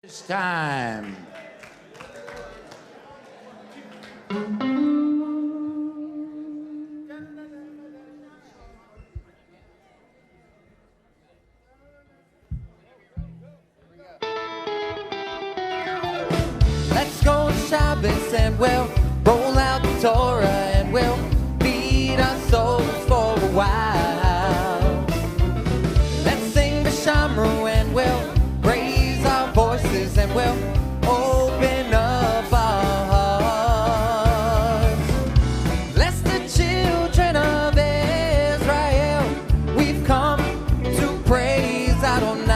It's time. Let's go to Shabbat and we'll roll out the Torah and we'll feed our souls for a while. Let's sing the Shamru and we'll raise our voices and we'll open up our hearts. Bless the children of Israel. We've come to praise Adonai.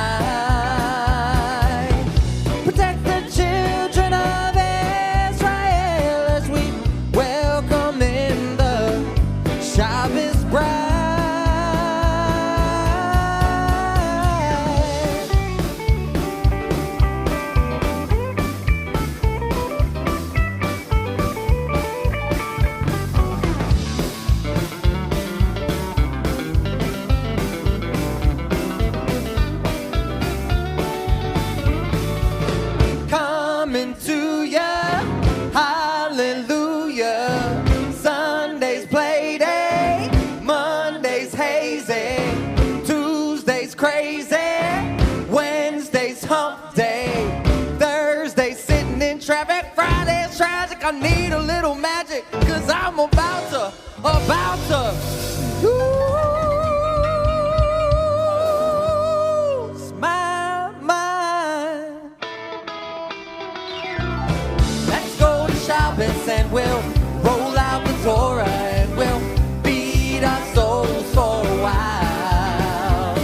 Protect the children of Israel as we welcome in the Shabbos bride. Coming to ya, hallelujah. Sunday's play day, Monday's hazy, Tuesday's crazy, Wednesday's hump day, Thursday's sitting in traffic, Friday's tragic. I need a little magic, cause I'm about to lose my mind. Let's go to Shabbos and we'll roll out the Torah and we'll feed our souls for a while.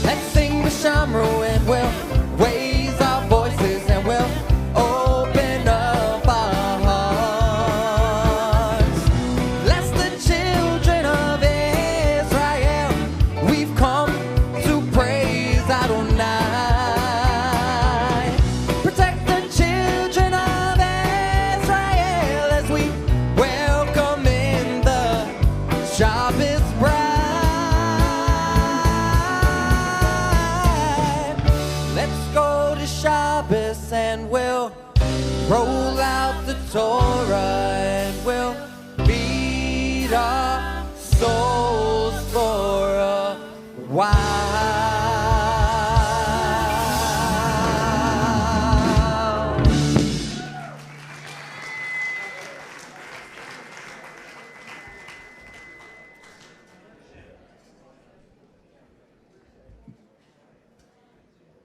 Let's sing the Shamru and we'll raise our voices and we'll open up our hearts. Bless the children of Israel. We've come to praise Adonai. Protect the children of Israel as we welcome in the Shabbos bride. Let's go to Shabbos and we'll roll out the Torah and we'll feed our souls for a while.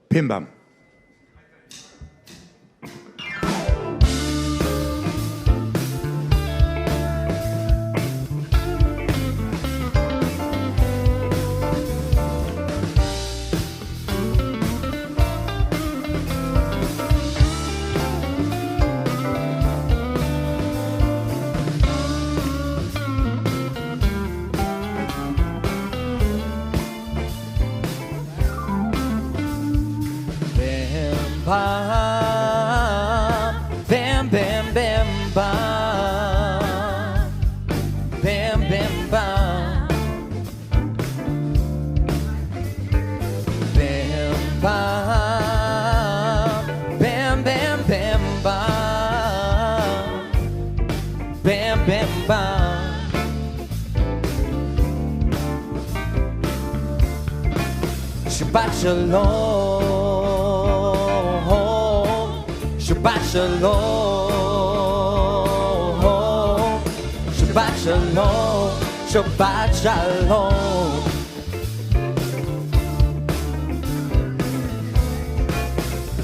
Bim bam. Bam, bam, bam, bam. Bam, bam, bam. Bam, bam. Bam, bam, bam, bam. Bam, bam, bam. Shabbat shalom. Shabbat shalom. Shabbat shalom. Shabbat shalom.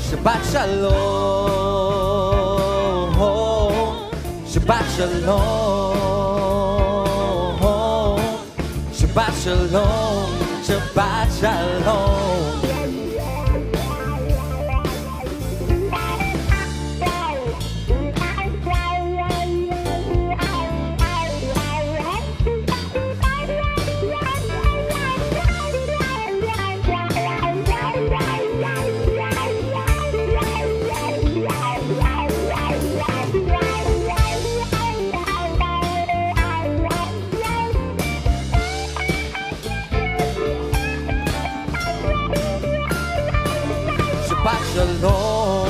Shabbat shalom. Shabbat shalom. Shabbat shalom. Shabbat shalom. Shalom,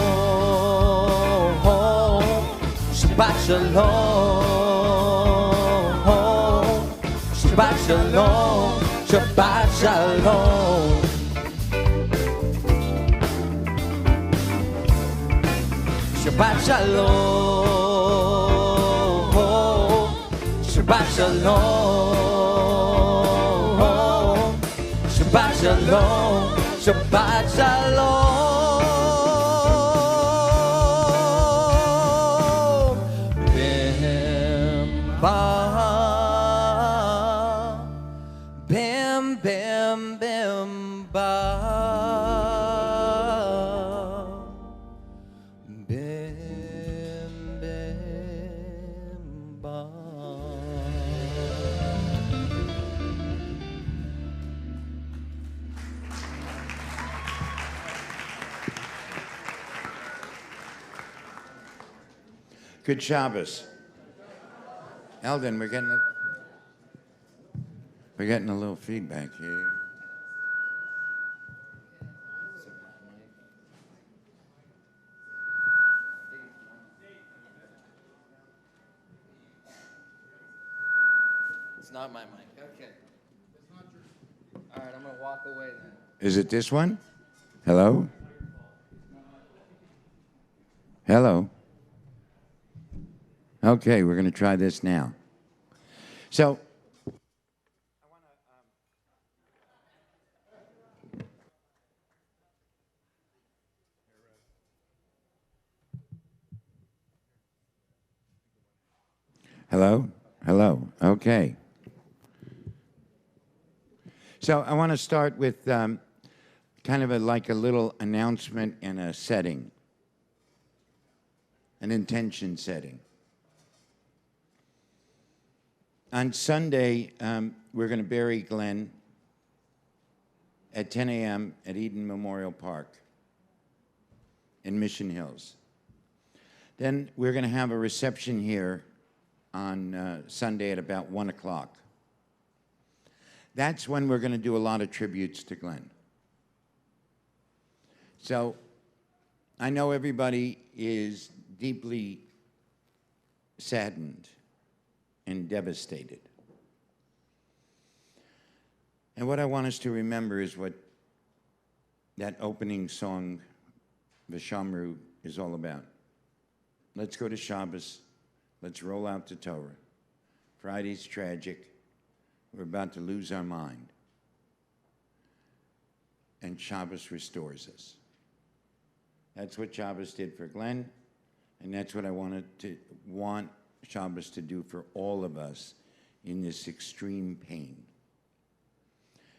Shabbat Shalom, Shabbat Shalom, Shabbat Shalom. Shabbat Shalom, Shabbat Shalom, Shabbat Shalom, Shabbat Shalom. Bim ba, bim bim bim ba, bim bim ba. Good Shabbos. Eldon, we're getting a little feedback here. It's not my mic. Okay. All right, I'm going to walk away then. Is it this one? Hello? Hello? Okay, we're going to try this now. So, hello? Hello. Okay. So I want to start with kind of like a little announcement and a setting, an intention setting. On Sunday, we're going to bury Glenn at 10 a.m. at Eden Memorial Park in Mission Hills. Then we're going to have a reception here on Sunday at about 1 o'clock. That's when we're going to do a lot of tributes to Glenn. So I know everybody is deeply saddened and devastated. And what I want us to remember is what that opening song, V'Shamru, is all about. Let's go to Shabbos. Let's roll out the Torah. Friday's tragic. We're about to lose our mind. And Shabbos restores us. That's what Shabbos did for Glenn, and that's what I want Shabbos to do for all of us in this extreme pain.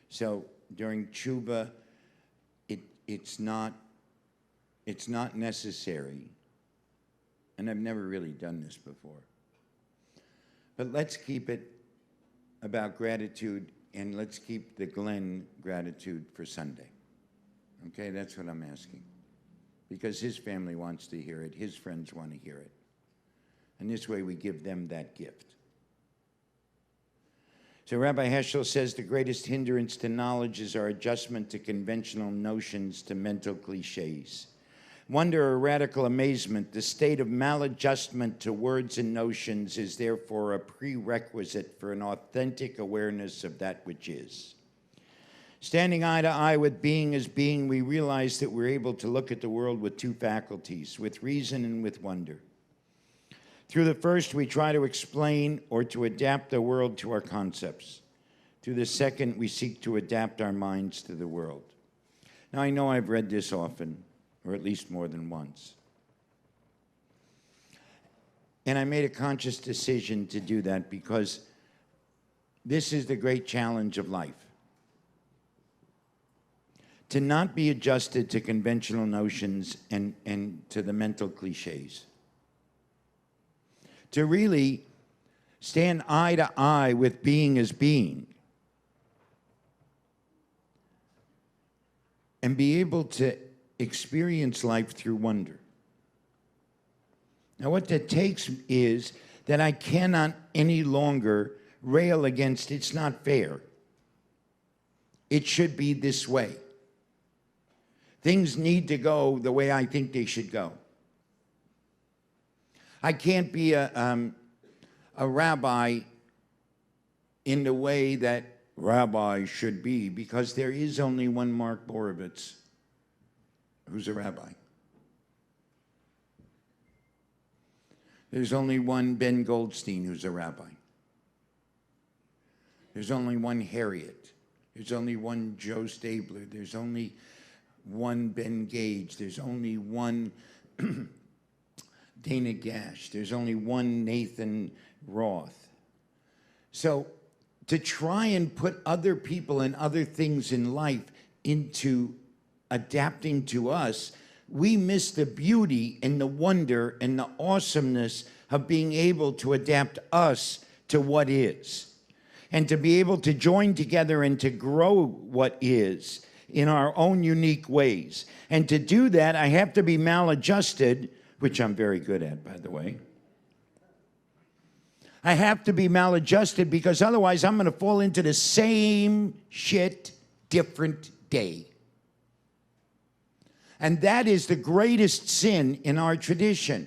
So during Teshuvah, it's not necessary, and I've never really done this before. But let's keep it about gratitude, and let's keep the Glenn gratitude for Sunday. Okay, that's what I'm asking. Because his family wants to hear it, his friends want to hear it. And this way we give them that gift. So Rabbi Heschel says the greatest hindrance to knowledge is our adjustment to conventional notions, to mental cliches. Wonder or radical amazement, the state of maladjustment to words and notions is therefore a prerequisite for an authentic awareness of that which is. Standing eye to eye with being as being, we realize that we're able to look at the world with two faculties, with reason and with wonder. Through the first, we try to explain or to adapt the world to our concepts. Through the second, we seek to adapt our minds to the world. Now, I know I've read this often, or at least more than once. And I made a conscious decision to do that because this is the great challenge of life. To not be adjusted to conventional notions and to the mental cliches. To really stand eye to eye with being as being. And be able to experience life through wonder. Now what that takes is that I cannot any longer rail against it's not fair. It should be this way. Things need to go the way I think they should go. I can't be a rabbi in the way that rabbis should be, because there is only one Mark Borovitz who's a rabbi. There's only one Ben Goldstein who's a rabbi. There's only one Harriet. There's only one Joe Stabler. There's only one Ben Gage. There's only one Dana Gash. There's only one Nathan Roth. So to try and put other people and other things in life into adapting to us, we miss the beauty and the wonder and the awesomeness of being able to adapt us to what is, and to be able to join together and to grow what is in our own unique ways. And to do that, I have to be maladjusted, which I'm very good at, by the way. I have to be maladjusted, because otherwise I'm going to fall into the same shit, different day. And that is the greatest sin in our tradition.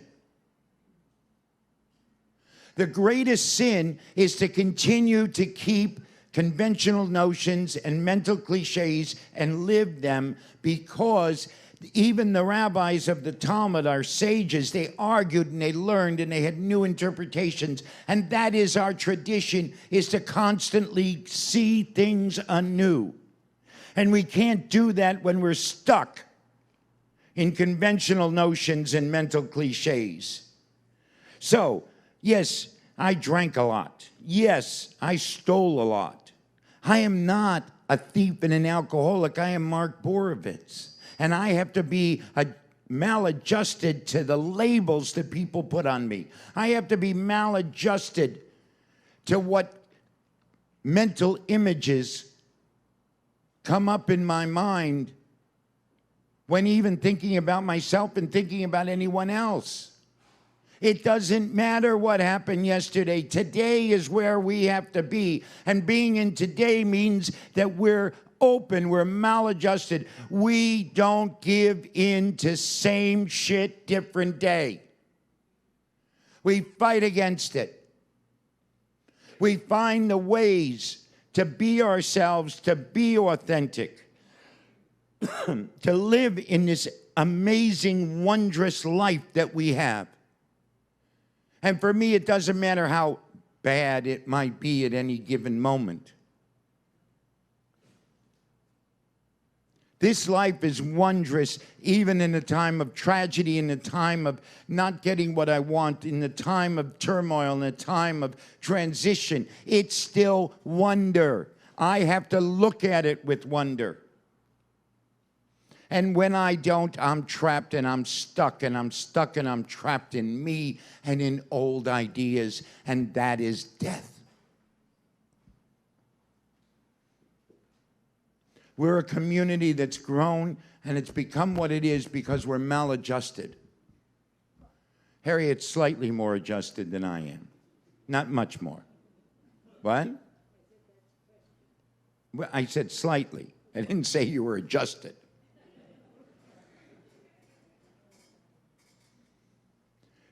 The greatest sin is to continue to keep conventional notions and mental cliches and live them, because even the rabbis of the Talmud, our sages, they argued and they learned and they had new interpretations. And that is our tradition, is to constantly see things anew. And we can't do that when we're stuck in conventional notions and mental cliches. So, yes, I drank a lot. Yes, I stole a lot. I am not a thief and an alcoholic. I am Mark Borovitz. And I have to be maladjusted to the labels that people put on me. I have to be maladjusted to what mental images come up in my mind when even thinking about myself and thinking about anyone else. It doesn't matter what happened yesterday. Today is where we have to be. And being in today means that we're open, we're maladjusted. We don't give in to same shit, different day. We fight against it. We find the ways to be ourselves, to be authentic, to live in this amazing, wondrous life that we have. And for me, it doesn't matter how bad it might be at any given moment. This life is wondrous, even in a time of tragedy, in a time of not getting what I want, in the time of turmoil, in a time of transition. It's still wonder. I have to look at it with wonder. And when I don't, I'm trapped and I'm stuck and I'm stuck and I'm trapped in me and in old ideas, and that is death. We're a community that's grown, and it's become what it is because we're maladjusted. Harriet's slightly more adjusted than I am. Not much more. What? Well, I said slightly. I didn't say you were adjusted.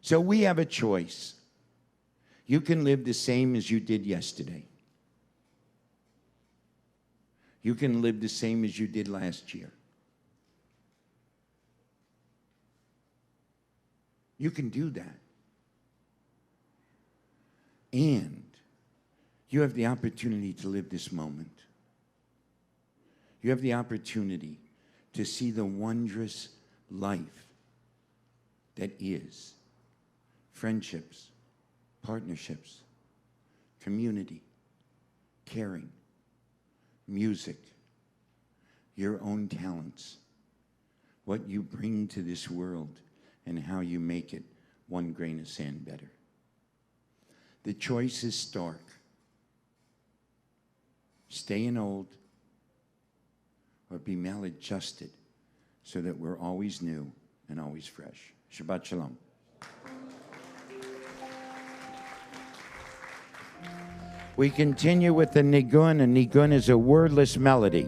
So we have a choice. You can live the same as you did yesterday. You can live the same as you did last year. You can do that. And you have the opportunity to live this moment. You have the opportunity to see the wondrous life that is. Friendships, partnerships, community, caring, music, your own talents, what you bring to this world, and how you make it one grain of sand better. The choice is stark. Stay in old or be maladjusted so that we're always new and always fresh. Shabbat shalom. We continue with the nigun. A nigun is a wordless melody.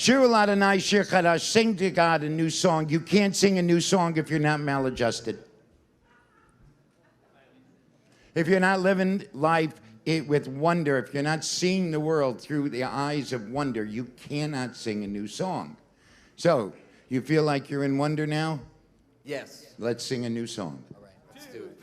Shir Adonai Shir Chadash. Sing to God a new song. You can't sing a new song if you're not maladjusted. If you're not living life with wonder, if you're not seeing the world through the eyes of wonder, you cannot sing a new song. So, you feel like you're in wonder now? Yes. Let's sing a new song. All right, let's do it.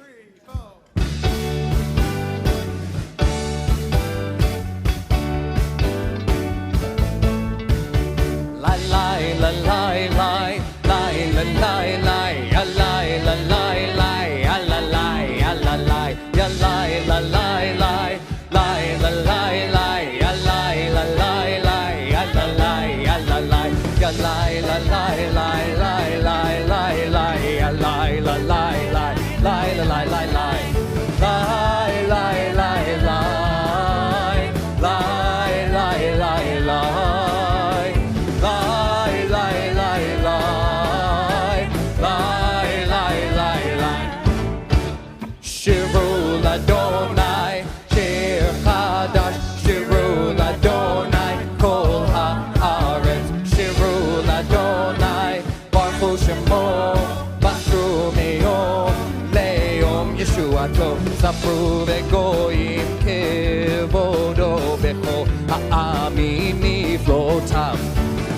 サプベゴインケボドベコアミニフロータム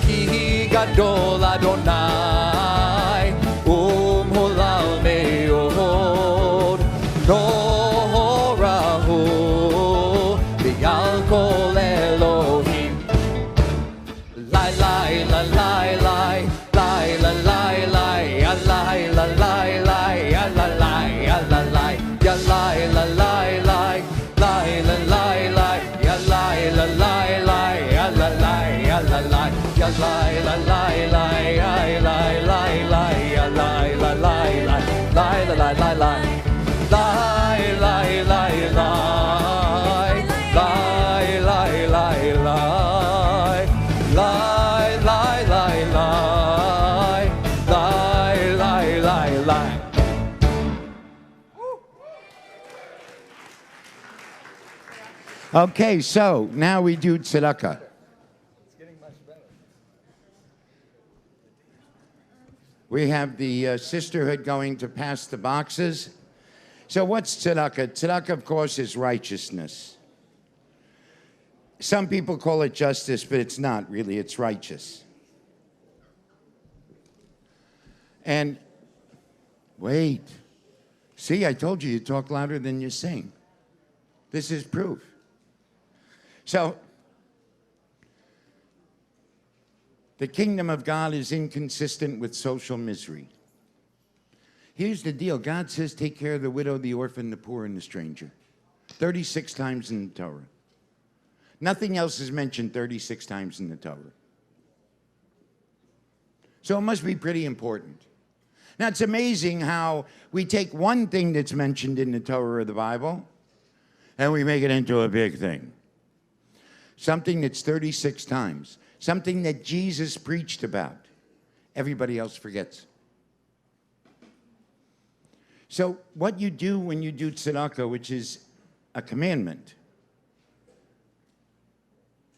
キガドラドナイホラメヨノラホビアルコレロヒライライラライライライラライライライラライライラライラライYa lie, la lie, lie, lie, la lie, lie, ya lie, la lie, lie, ya la lie, ya la lie, ya lie, la lie, lie, ya lie, lie, lie, ya lie, la lie, lie, lie, la lie, lie, lie, lie, lie, lie, lie, lie, lie, lie, lie, lie, lie, lie, lie, lie, lie. Okay, so now we do tzedakah. It's getting much better. We have the sisterhood going to pass the boxes. So what's tzedakah? Tzedakah, of course, is righteousness. Some people call it justice, but it's not really. It's righteous. And wait. See, I told you talk louder than you sing. This is proof. So, the kingdom of God is inconsistent with social misery. Here's the deal. God says take care of the widow, the orphan, the poor, and the stranger. 36 times in the Torah. Nothing else is mentioned 36 times in the Torah. So it must be pretty important. Now, it's amazing how we take one thing that's mentioned in the Torah of the Bible and we make it into a big thing. Something that's 36 times. Something that Jesus preached about. Everybody else forgets. So what you do when you do tzedakah, which is a commandment,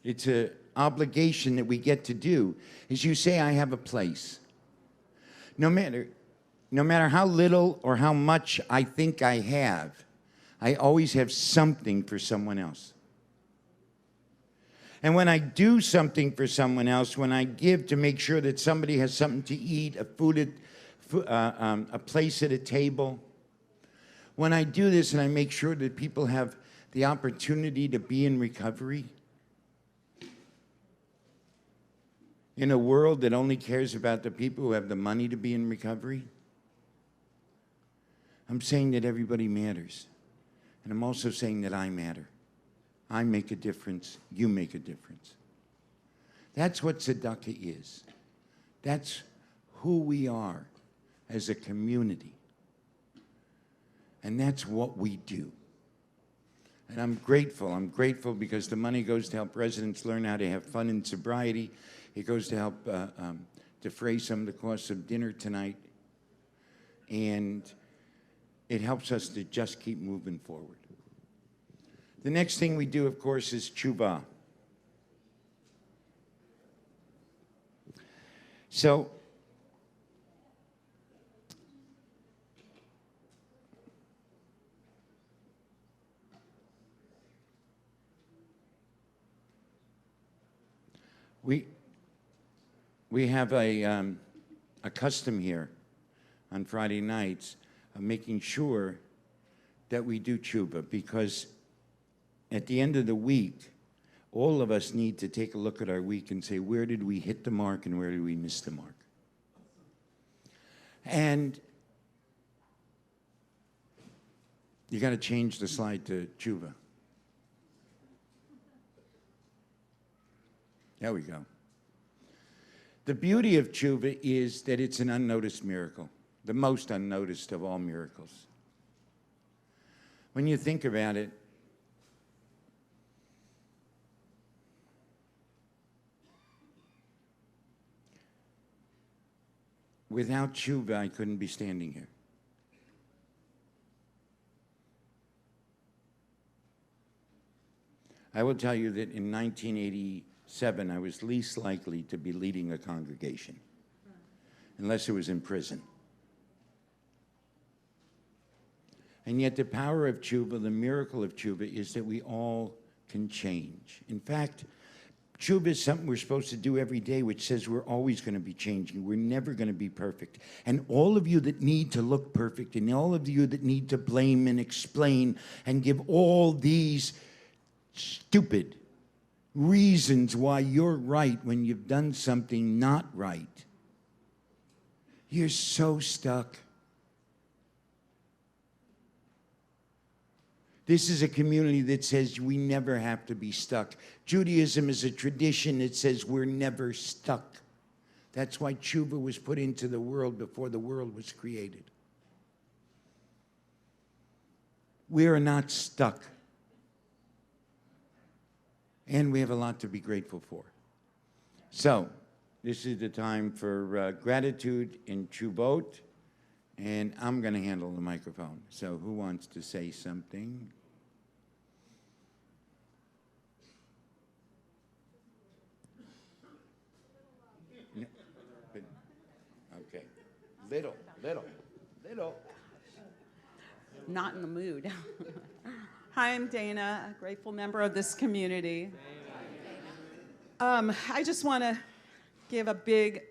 it's an obligation that we get to do, is you say, I have a place. No matter how little or how much I think I have, I always have something for someone else. And when I do something for someone else, when I give to make sure that somebody has something to eat, a place at a table, when I do this and I make sure that people have the opportunity to be in recovery, in a world that only cares about the people who have the money to be in recovery, I'm saying that everybody matters. And I'm also saying that I matter. I make a difference, you make a difference. That's what Sadakah is. That's who we are as a community. And that's what we do. And I'm grateful. I'm grateful because the money goes to help residents learn how to have fun in sobriety. It goes to help defray some of the costs of dinner tonight. And it helps us to just keep moving forward. The next thing we do, of course, is Teshuvah. So, we have a custom here on Friday nights of making sure that we do Teshuvah, because at the end of the week, all of us need to take a look at our week and say, where did we hit the mark and where did we miss the mark? And you got to change the slide to Teshuvah. There we go. The beauty of Teshuvah is that it's an unnoticed miracle, the most unnoticed of all miracles. When you think about it, without Teshuvah, I couldn't be standing here. I will tell you that in 1987, I was least likely to be leading a congregation, unless it was in prison. And yet the power of Teshuvah, the miracle of Teshuvah, is that we all can change. In fact, Teshuvah is something we're supposed to do every day, which says we're always going to be changing. We're never going to be perfect. And all of you that need to look perfect, and all of you that need to blame and explain and give all these stupid reasons why you're right when you've done something not right, you're so stuck. This is a community that says we never have to be stuck. Judaism is a tradition that says we're never stuck. That's why Teshuvah was put into the world before the world was created. We are not stuck. And we have a lot to be grateful for. So, this is the time for gratitude in Teshuvot. And I'm going to handle the microphone. So who wants to say something? No. Okay. Little. Not in the mood. Hi, I'm Dana, a grateful member of this community. I just want to give a big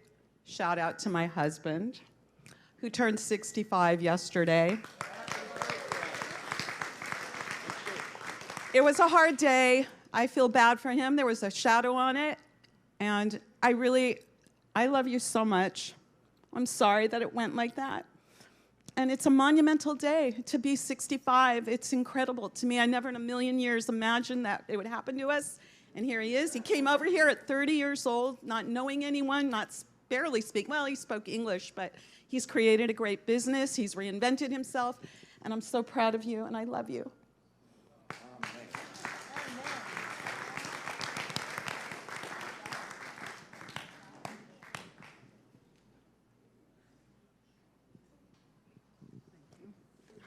shout out to my husband, who turned 65 yesterday. It was a hard day. I feel bad for him. There was a shadow on it. And I love you so much. I'm sorry that it went like that. And it's a monumental day to be 65. It's incredible to me. I never in a million years imagined that it would happen to us. And here he is. He came over here at 30 years old, not knowing anyone, barely speak. Well, he spoke English, but he's created a great business. He's reinvented himself. And I'm so proud of you, and I love you.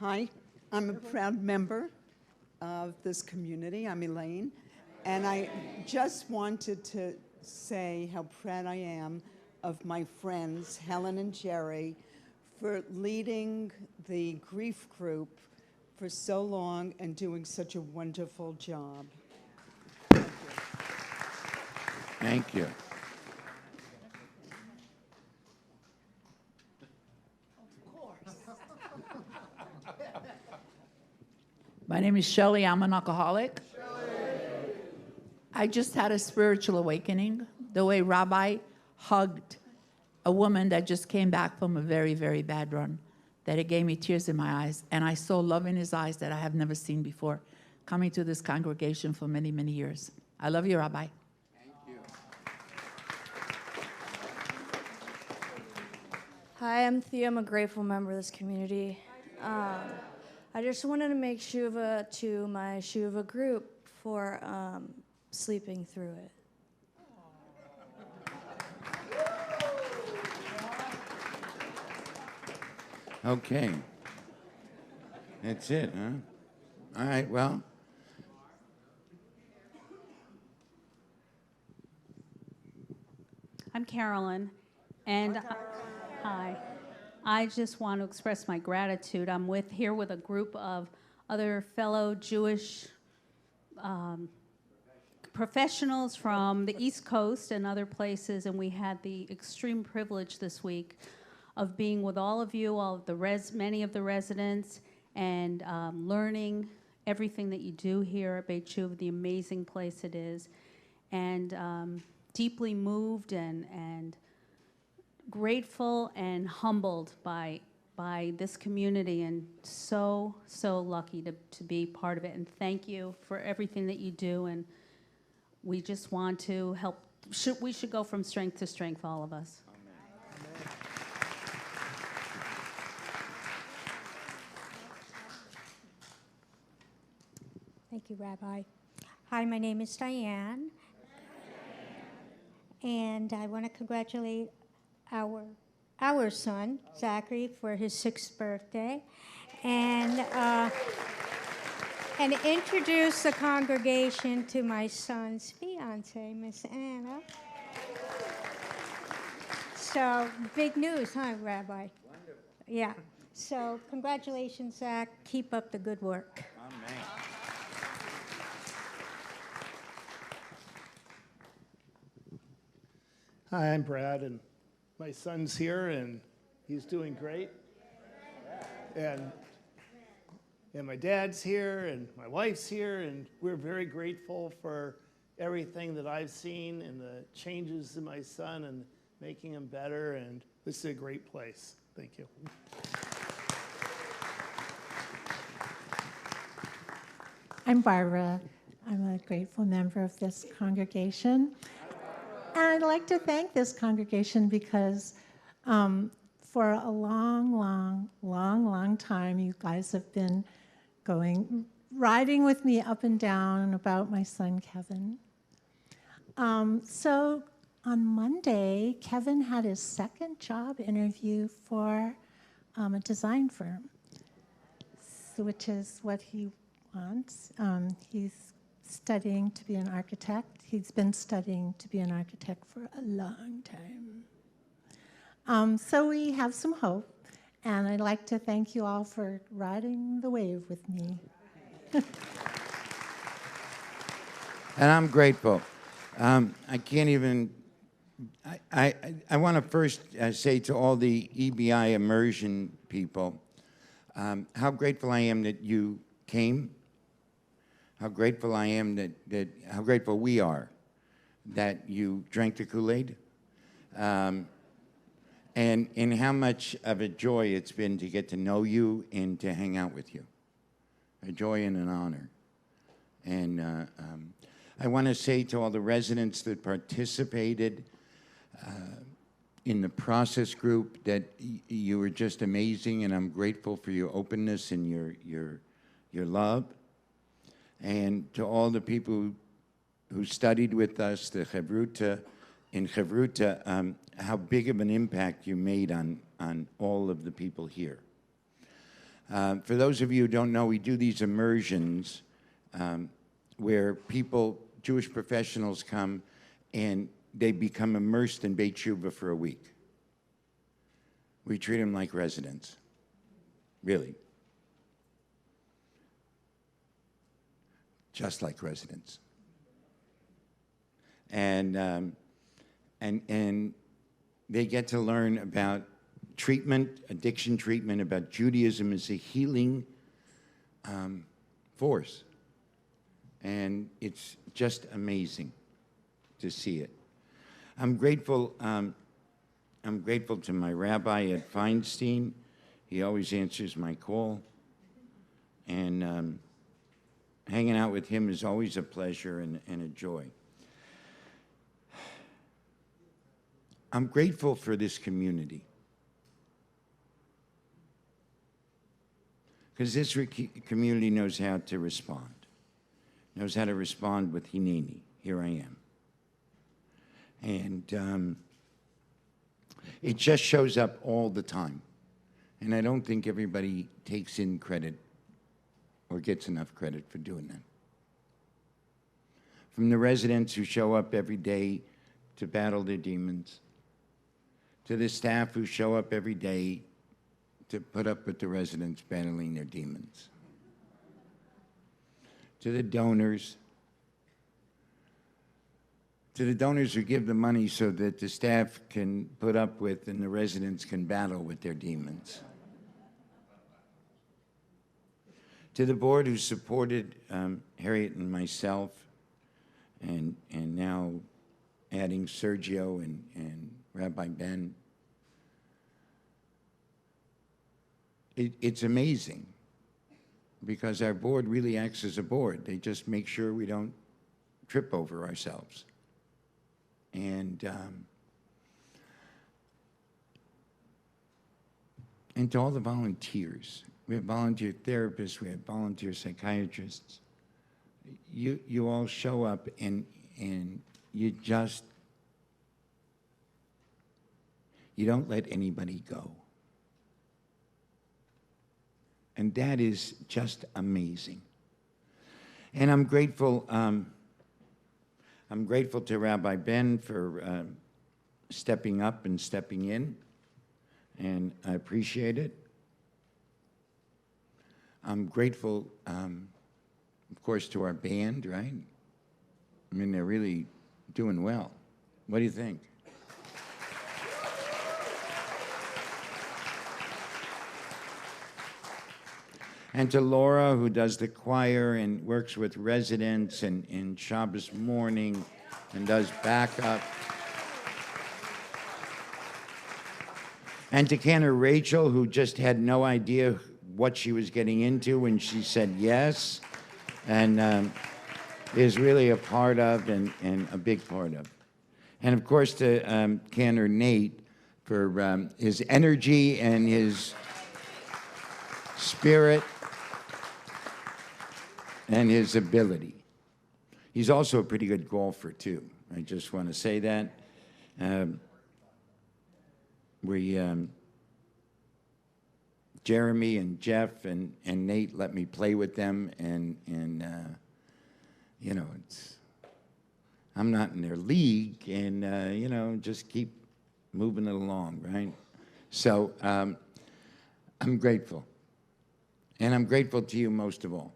Hi, I'm a proud member of this community. I'm Elaine, and I just wanted to say how proud I am of my friends, Helen and Jerry, for leading the grief group for so long and doing such a wonderful job. Thank you. My name is Shelley. I'm an alcoholic. I just had a spiritual awakening, the way Rabbi hugged a woman that just came back from a very, very bad run, that it gave me tears in my eyes. And I saw love in his eyes that I have never seen before, coming to this congregation for many, many years. I love you, Rabbi. Thank you. Hi, I'm Thea. I'm a grateful member of this community. I just wanted to make Teshuvah to my Teshuvah group for sleeping through it. Okay. That's it, huh? All right, well. I'm Carolyn, And hi. I just want to express my gratitude. I'm here with a group of other fellow Jewish professionals from the East Coast and other places, and we had the extreme privilege this week of being with all of you, many of the residents, and learning everything that you do here at Beit Teshuvah, the amazing place it is, and deeply moved and grateful and humbled by this community, and so lucky to be part of it. And thank you for everything that you do, and we just want to help. We should go from strength to strength, all of us. Amen. Thank you, Rabbi. Hi, my name is Diane. And I want to congratulate our son, Zachary, for his 6th birthday. And introduce the congregation to my son's fiance, Miss Anna. So, big news, huh, Rabbi? Wonderful. Yeah. So, congratulations, Zach. Keep up the good work. Amen. Hi, I'm Brad, and my son's here, and he's doing great. And my dad's here, and my wife's here, and we're very grateful for everything that I've seen and the changes in my son and making him better, and this is a great place. Thank you. I'm Barbara. I'm a grateful member of this congregation. And I'd like to thank this congregation because for a long time, you guys have been riding with me up and down about my son, Kevin. So on Monday, Kevin had his 2nd job interview for a design firm, which is what he wants. He's studying to be an architect. He's been studying to be an architect for a long time. So we have some hope, and I'd like to thank you all for riding the wave with me. And I'm grateful. I can't even, I want to first say to all the EBI immersion people, how grateful I am that you came, how grateful I am how grateful we are that you drank the Kool-Aid, and how much of a joy it's been to get to know you and to hang out with you. A joy and an honor. And I want to say to all the residents that participated in the process group that you were just amazing, and I'm grateful for your openness and your love. And to all the people who studied with us, the Chavruta, how big of an impact you made on all of the people here. For those of you who don't know, we do these immersions where Jewish professionals come and they become immersed in Beit Teshuvah for a week. We treat them like residents, really. Just like residents. And they get to learn about treatment, addiction treatment, about Judaism as a healing force. And it's just amazing to see it. I'm grateful to my rabbi at Feinstein. He always answers my call. And hanging out with him is always a pleasure and a joy. I'm grateful for this community. Because this community knows how to respond. Knows how to respond with Hineni. Here I am. And it just shows up all the time. And I don't think everybody takes in credit or gets enough credit for doing that. From the residents who show up every day to battle their demons, to the staff who show up every day to put up with the residents battling their demons, to the donors who give the money so that the staff can put up with and the residents can battle with their demons, to the board who supported Harriet and myself, and now adding Sergio and Rabbi Ben. It's amazing because our board really acts as a board. They just make sure we don't trip over ourselves. And to all the volunteers. We have volunteer therapists, we have volunteer psychiatrists. You all show up and you don't let anybody go. And that is just amazing. And I'm grateful to Rabbi Ben for stepping up and stepping in, and I appreciate it. I'm grateful, of course, to our band, right? I mean, they're really doing well. What do you think? And to Laura, who does the choir and works with residents and Shabbos morning and does backup. And to Cantor Rachel, who just had no idea what she was getting into when she said yes, and is really a part of and a big part of. And of course to Cantor Nate for his energy and his spirit and his ability. He's also a pretty good golfer, too. I just want to say that. Jeremy and Jeff and Nate let me play with them, and you know, I'm not in their league, and you know, just keep moving it along, right? So I'm grateful. And I'm grateful to you most of all.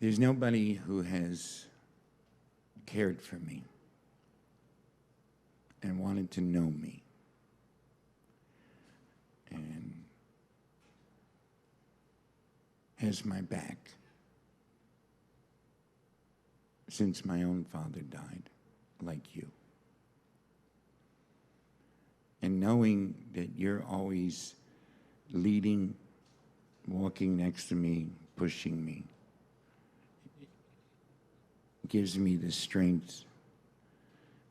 There's nobody who has cared for me and wanted to know me and has my back since my own father died, like you. And knowing that you're always leading, walking next to me, pushing me, gives me the strength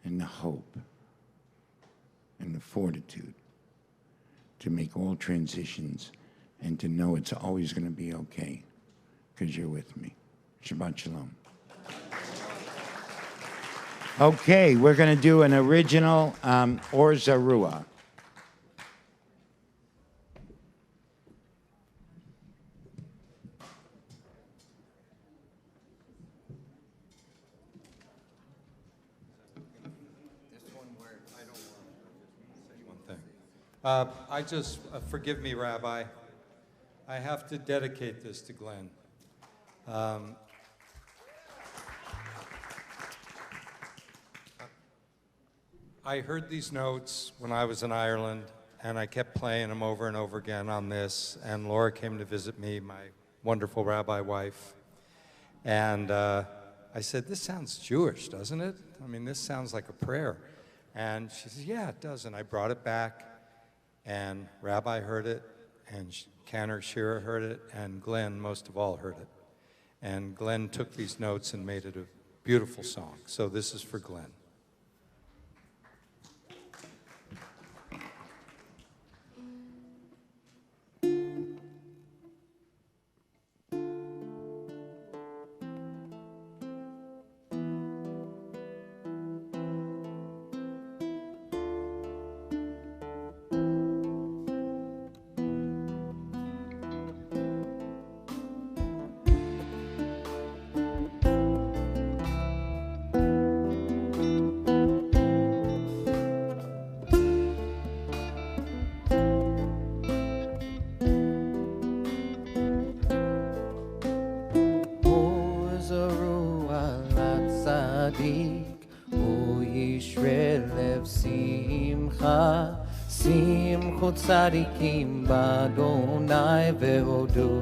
and the hope and the fortitude to make all transitions and to know it's always going to be okay because you're with me. Shabbat Shalom. Okay, we're going to do an original Or Zarua. I just, forgive me, Rabbi. I have to dedicate this to Glenn. I heard these notes when I was in Ireland, and I kept playing them over and over again on this, and Laura came to visit me, my wonderful rabbi wife, and I said, this sounds Jewish, doesn't it? I mean, this sounds like a prayer. And she said, yeah, it does, and I brought it back, and Rabbi heard it, and Cantor Shira heard it, and Glenn, most of all, heard it. And Glenn took these notes and made it a beautiful song. So this is for Glenn. צדיק, הוא ישרה לב שמחה. שמחו צדיקים באדוני והודו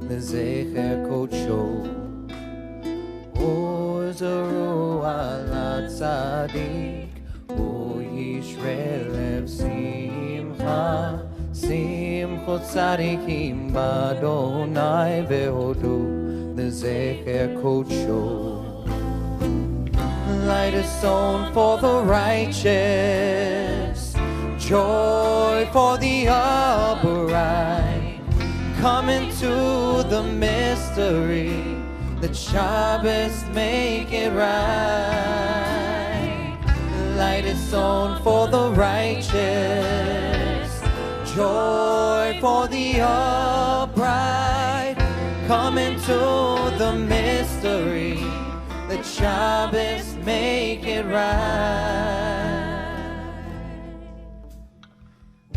לזכר קודשו. עוזרו על הצדיק, הוא ישרה לב שמחה. שמחו צדיקים באדוני והודו לזכר קודשו. Light is sown for the righteous, joy for the upright. Come into the mystery, let Shabbos make it right. Light is sown for the righteous, joy for the upright. Come into the mystery, let Shabbos make it right.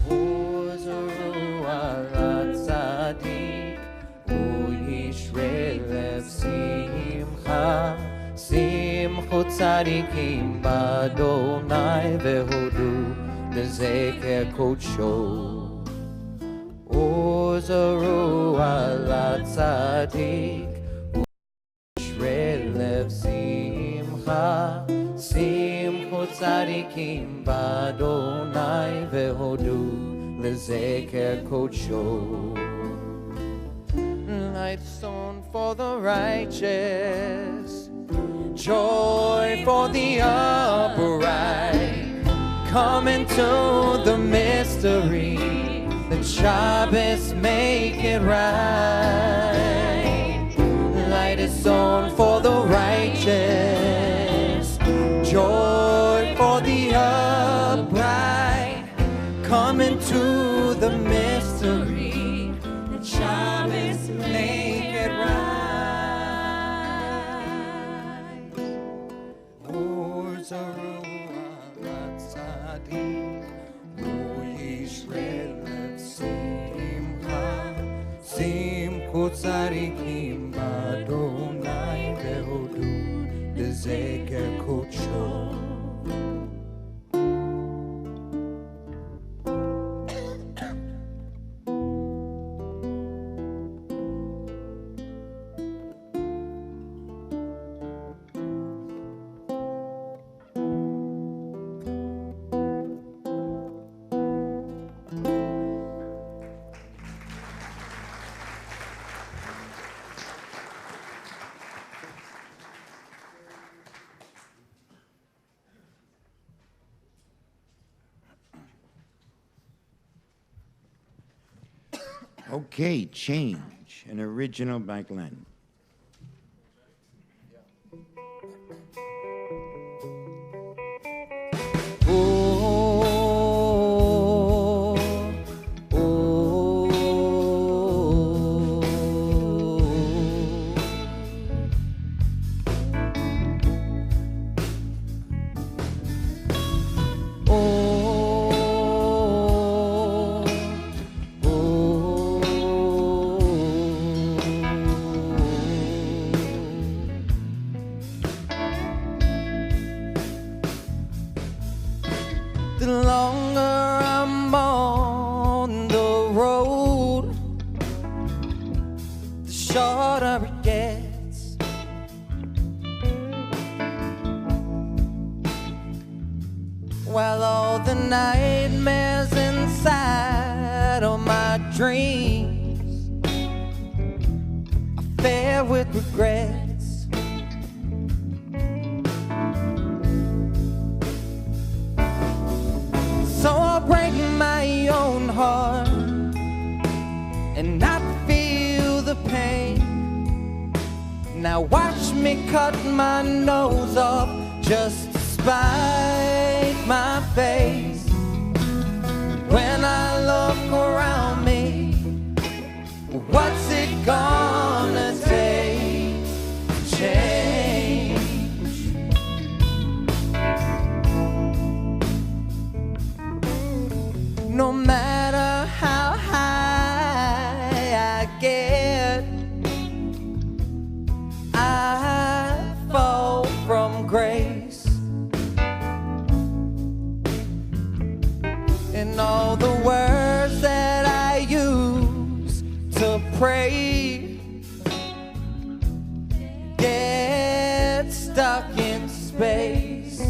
Ozoru ala tzadik, hu yishre lev simcha. Simchu tzadikim b'Adonai vehodu lezeker kodsho. Ozoru ala tzadik, lev simcha. Simchu tzadikim b'Adonai vehodu lezeker kodsho. Light sown for the righteous, joy for the upright. Come into the mystery, let Shabbos make it right. Light is sown for the righteous, joy for the upright. Come into the mystery, let Shabbos make it right. Ozoru ala tzadik, hu yishre lev simcha. Simchu tzadikim b'Adonai vehodu lezeker kodsho. Okay, Change, an original by Glenn. The longer I'm on the road, the shorter it gets. While all the nightmares inside of my dreams are filled with regrets. So I'll break my own heart and not feel the pain. Now watch me cut my nose off just to spite my face. When I look around me, what's it gonna take to change? No matter how high I get, I fall from grace. pray, get stuck in space,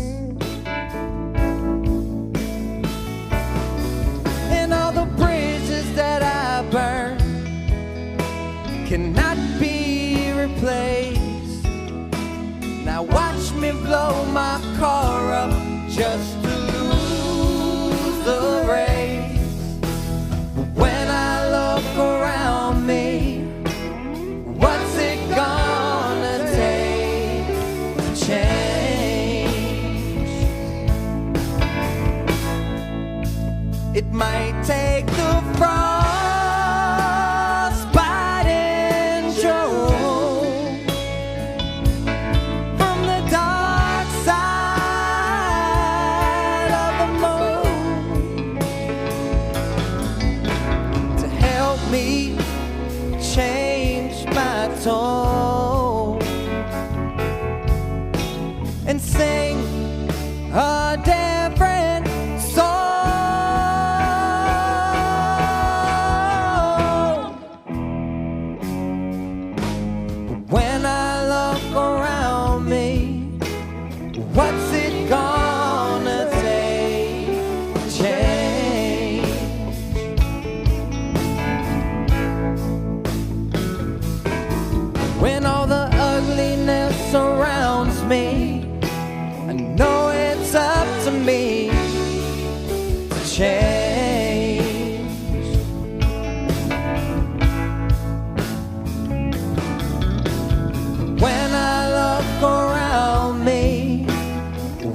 and all the bridges that I burn cannot be replaced. Now watch me blow my car up just to lose the race. When I look around me, what's it gonna take to change? It might take the frostbite Joe from the dark side of the moon to help me change my tone and sing a different song. When I look around me, what's it gonna take to change? When all the ugliness surrounds me, I know it's up to me to change. When I look around me,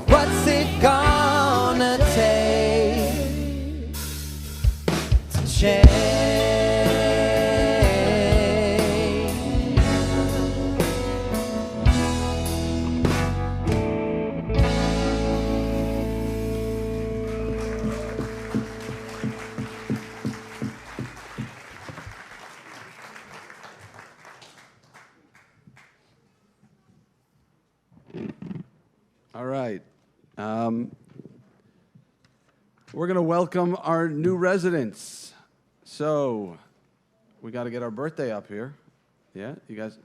what's it gonna take to change? All right. We're going to welcome our new residents. So we got to get our birthday up here. Yeah, you guys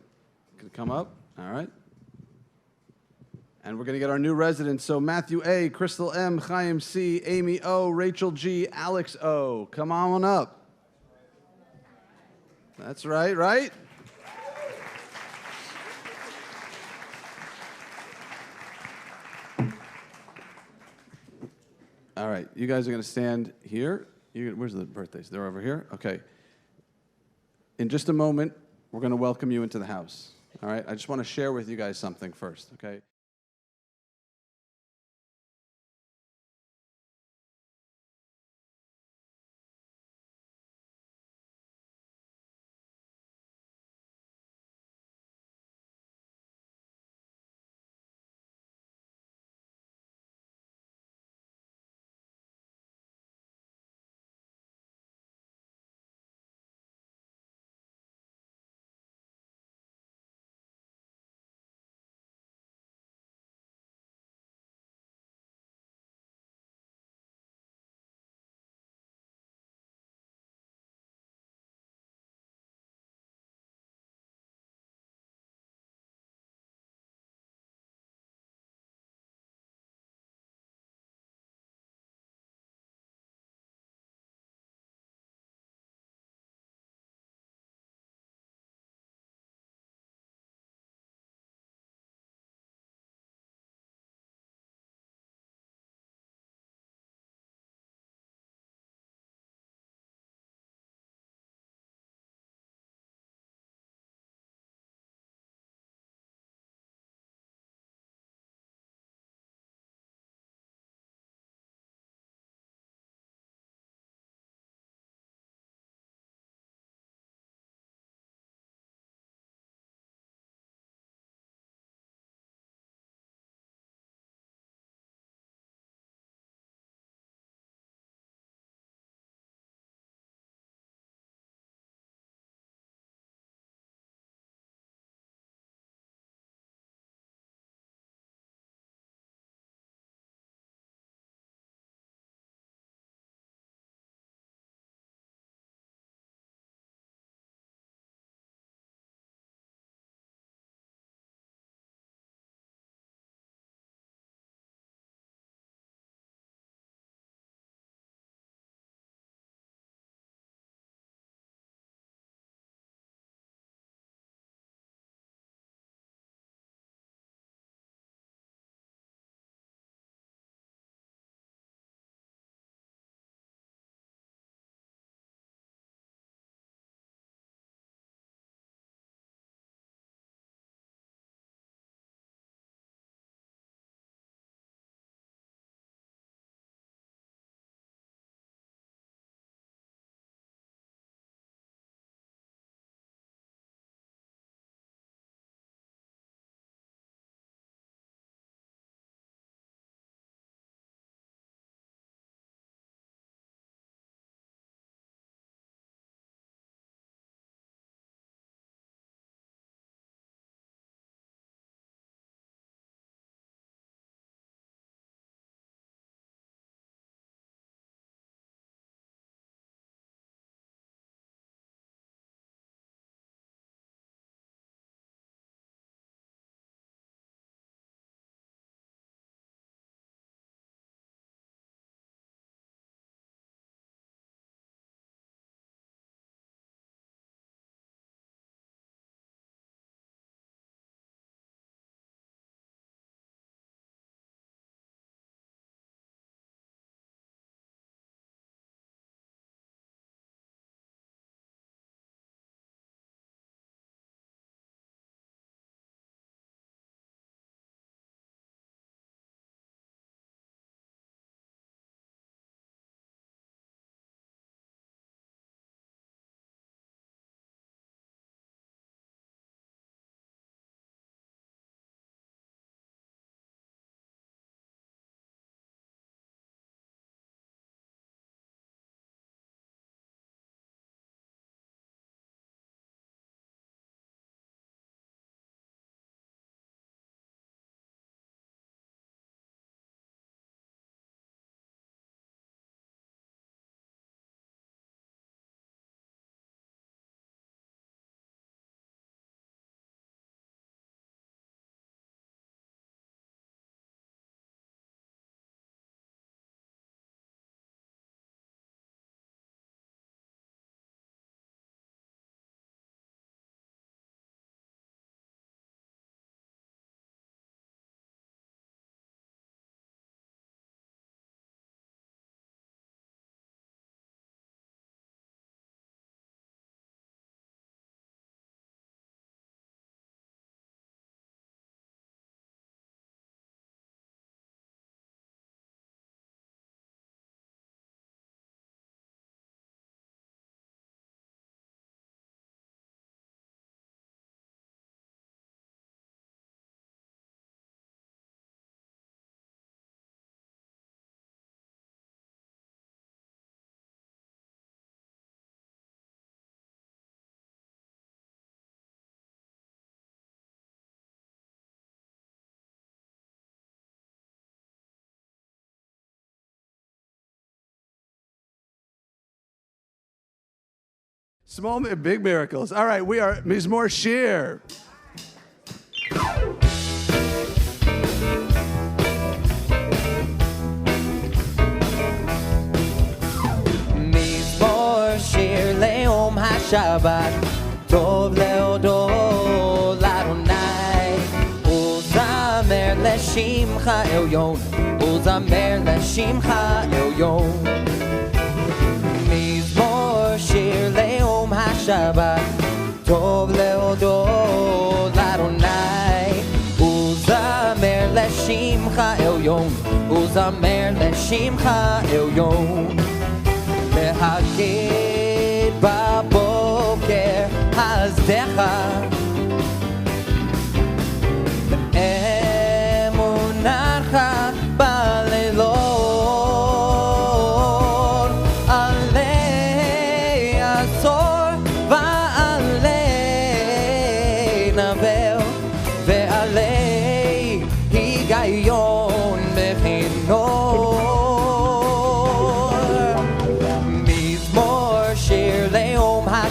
can come up. All right. And we're going to get our new residents. So Matthew A., Crystal M., Chaim C., Amy O., Rachel G., Alex O. Come on up. That's right, right? All right, you guys are going to stand here. Where's the birthdays? They're over here? Okay. In just a moment, we're going to welcome you into the house. All right, I just want to share with you guys something first, okay? Small, big miracles. All right, we are Mizmor Shir. מזמור שיר ליום השבת, טוב להודות לאדוני, וזמר לשמך עליון, וזמר לשמך עליון. מזמור שיר ליום השבת, טוב להודות לאדוני, וזמר לשמך עליון, וזמר לשמך עליון. להגיד בבוקר חסדך, באמונתך בלילות, עלי עשור ועלי נבל, ועלי היגיון בכינור.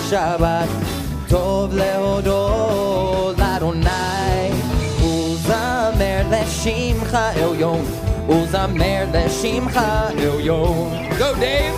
שבת, טוב להודות לאדוני, וזמר לשמך עליון, וזמר לשמך עליון. Go Dave!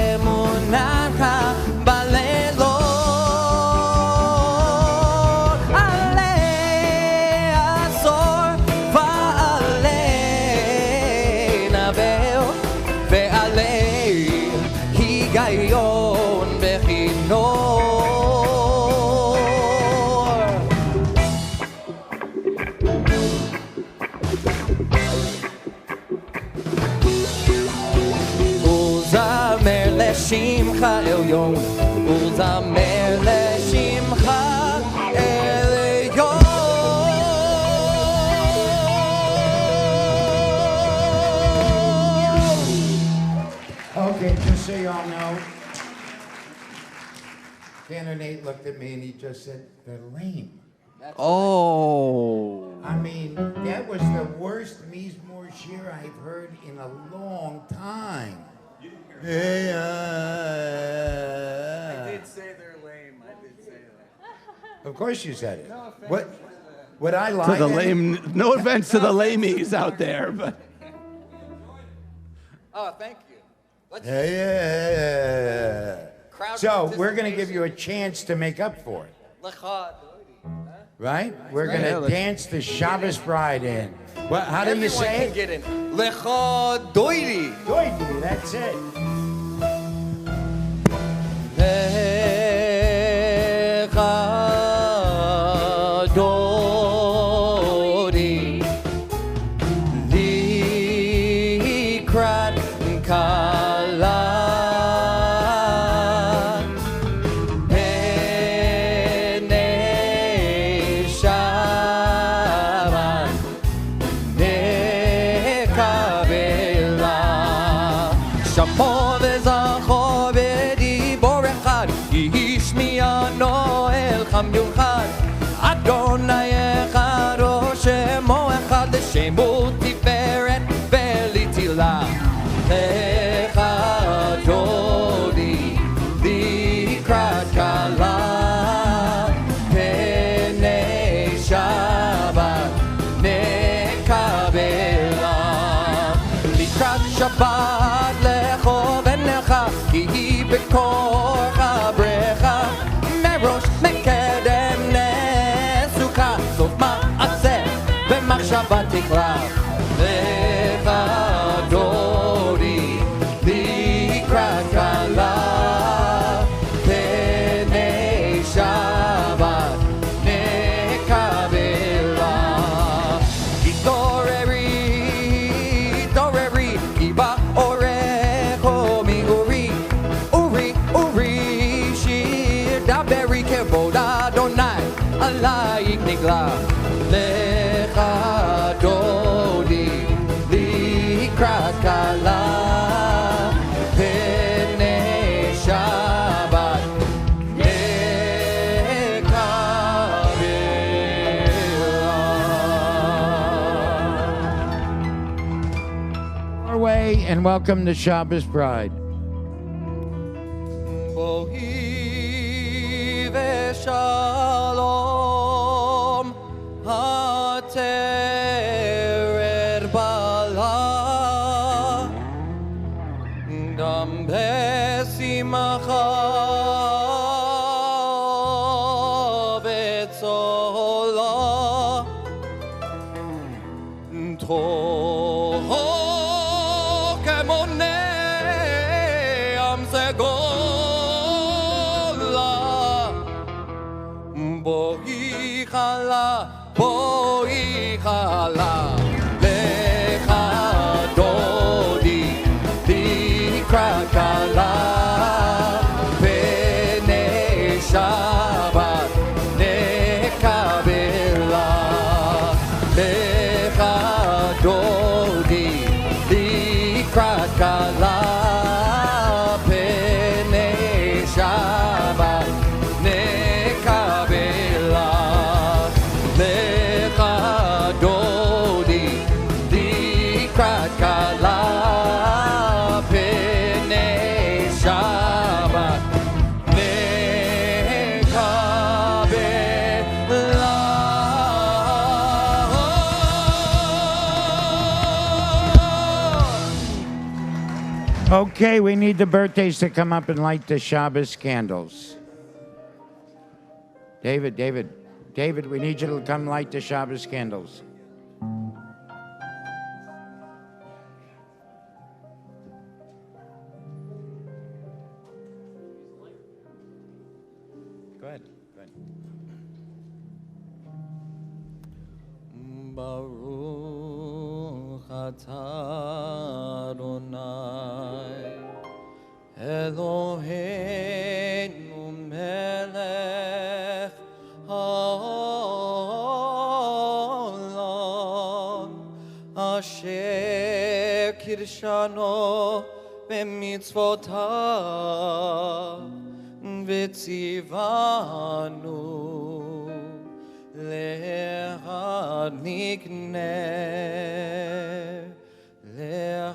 באמונתך בלילות, עלי עשור ועלי נבל, ועלי היגיון בכינור. לשמך עליון, וזמר לשמך עליון. Okay, just so y'all know, Tanner Nate looked at me and he just said, they're lame. Oh. I mean, that was the worst Mizmor Shir I've heard in a long time. I did say they're lame. I did say that. Of course you said it. No offense. What I To like. the lame, no offense to the lamies out there, but. Oh, thank you. Let's crowd So we're going to give you a chance to make up for it, right? We're going to dance the Shabbos bride in. Well, how do you say it? Everyone can get in. Lecha doiri. Doiri, that's it. Lecha doiri, likrat kala, bnei Shabbat, nekabela, shamo v'zacho v'dibor echad, yishmiano el cham yuchad, Adonai echad o shemo echad, l'shemo tiferet v'litila, lecha dodi, likrat kala, bnei Shabbat, nekabela, likrat Shabbat lecho v'necha, ki bekorcha brecha, merosh mekedem nesuka, sof ma'aseh v'machshava tikra, lecha dodi, likrat kala, bnei Shabbat, nekabela, Kitor every רגלה לך דודי לקראת כלה פני שבת Our way and welcome the Shabbos bride. בואי ושלום התרד בלה גם בשמחה וצולה תוך כמונה בואי חלה, בואי חלה, לך דודי, לקראת כלה, פני שבת נקבלה. לך דודי, לקראת כלה, פני שבת Okay, we need the birthdays to come up and light the Shabbos candles. David, we need you to come light the Shabbos candles. Go ahead. Baruch atah Adonai Eloheinu melech haolam asher kirshano b'mitzvotav v'tzivanu להדליק נר,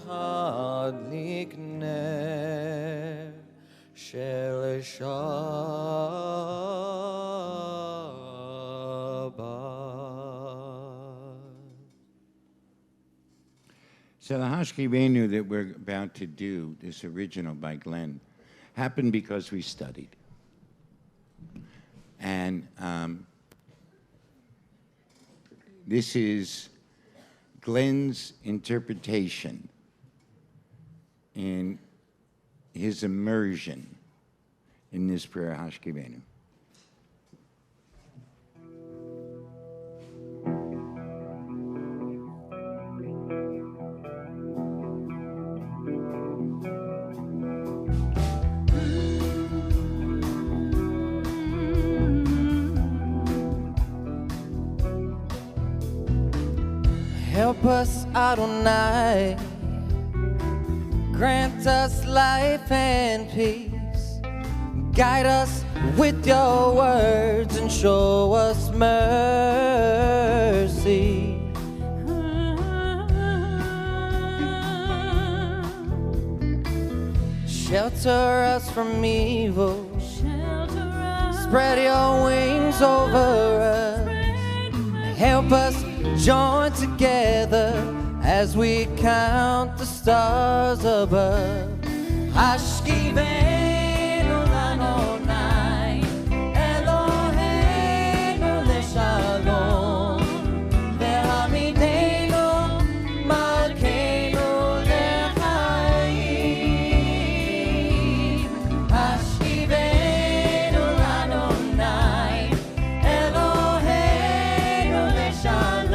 להדליק נר של שבת. So the Hashkivenu that we're about to do, this original by Glenn, happened because we studied. And this is Glenn's interpretation in his immersion in this prayer, Hashkivenu. Help us, Adonai, grant us life and peace. Guide us with your words and show us mercy. Shelter us from evil. Spread your wings over us. Help us join together as we count the stars above. Hashkivenu l'Adonai, Eloheinu l'shalom, ve'hamidenu malkeinu l'chaim. Hashkivenu l'Adonai, Eloheinu l'shalom.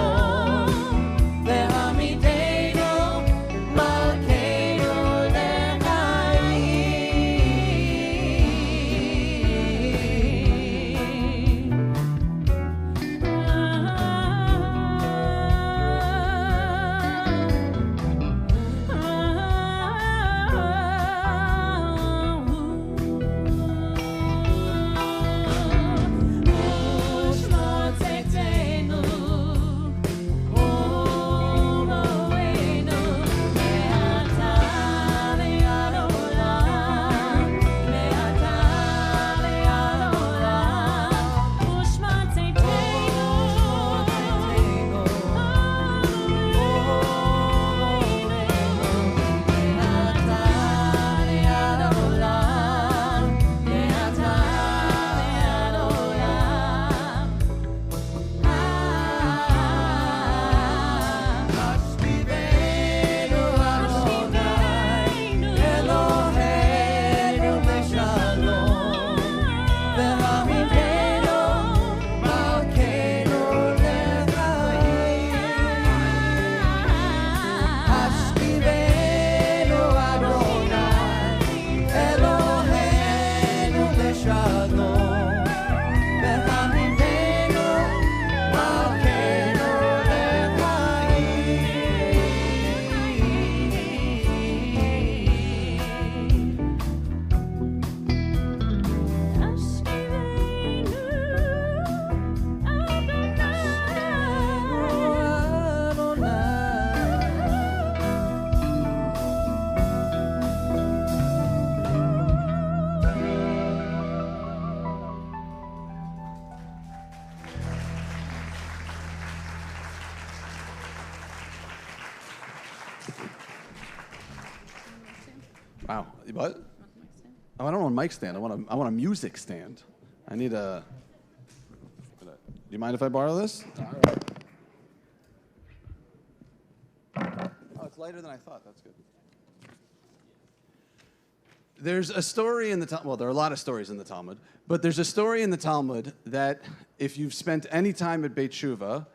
Wow. What? Oh, I don't want a mic stand. I want a music stand. I need a... Do you mind if I borrow this? All right. Oh, it's lighter than I thought. That's good. There's a story in the Talmud. Well, there are a lot of stories in the Talmud. But there's a story in the Talmud that if you've spent any time at Beit Teshuvah,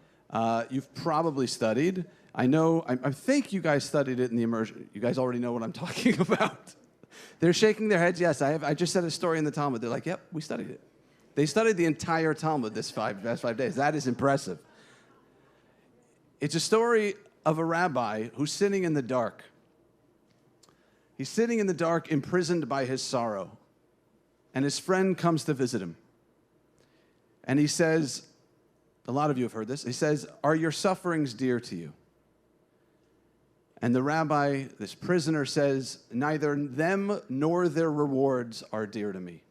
you've probably studied. I think you guys studied it in the immersion. You guys already know what I'm talking about. They're shaking their heads. Yes, I just said a story in the Talmud. They're like, yep, we studied it. They studied the entire Talmud this past 5 days. That is impressive. It's a story of a rabbi who's sitting in the dark. He's sitting in the dark, imprisoned by his sorrow. And his friend comes to visit him. And he says, a lot of you have heard this, he says, "Are your sufferings dear to you?" And the rabbi, this prisoner, says, "Neither them nor their rewards are dear to me."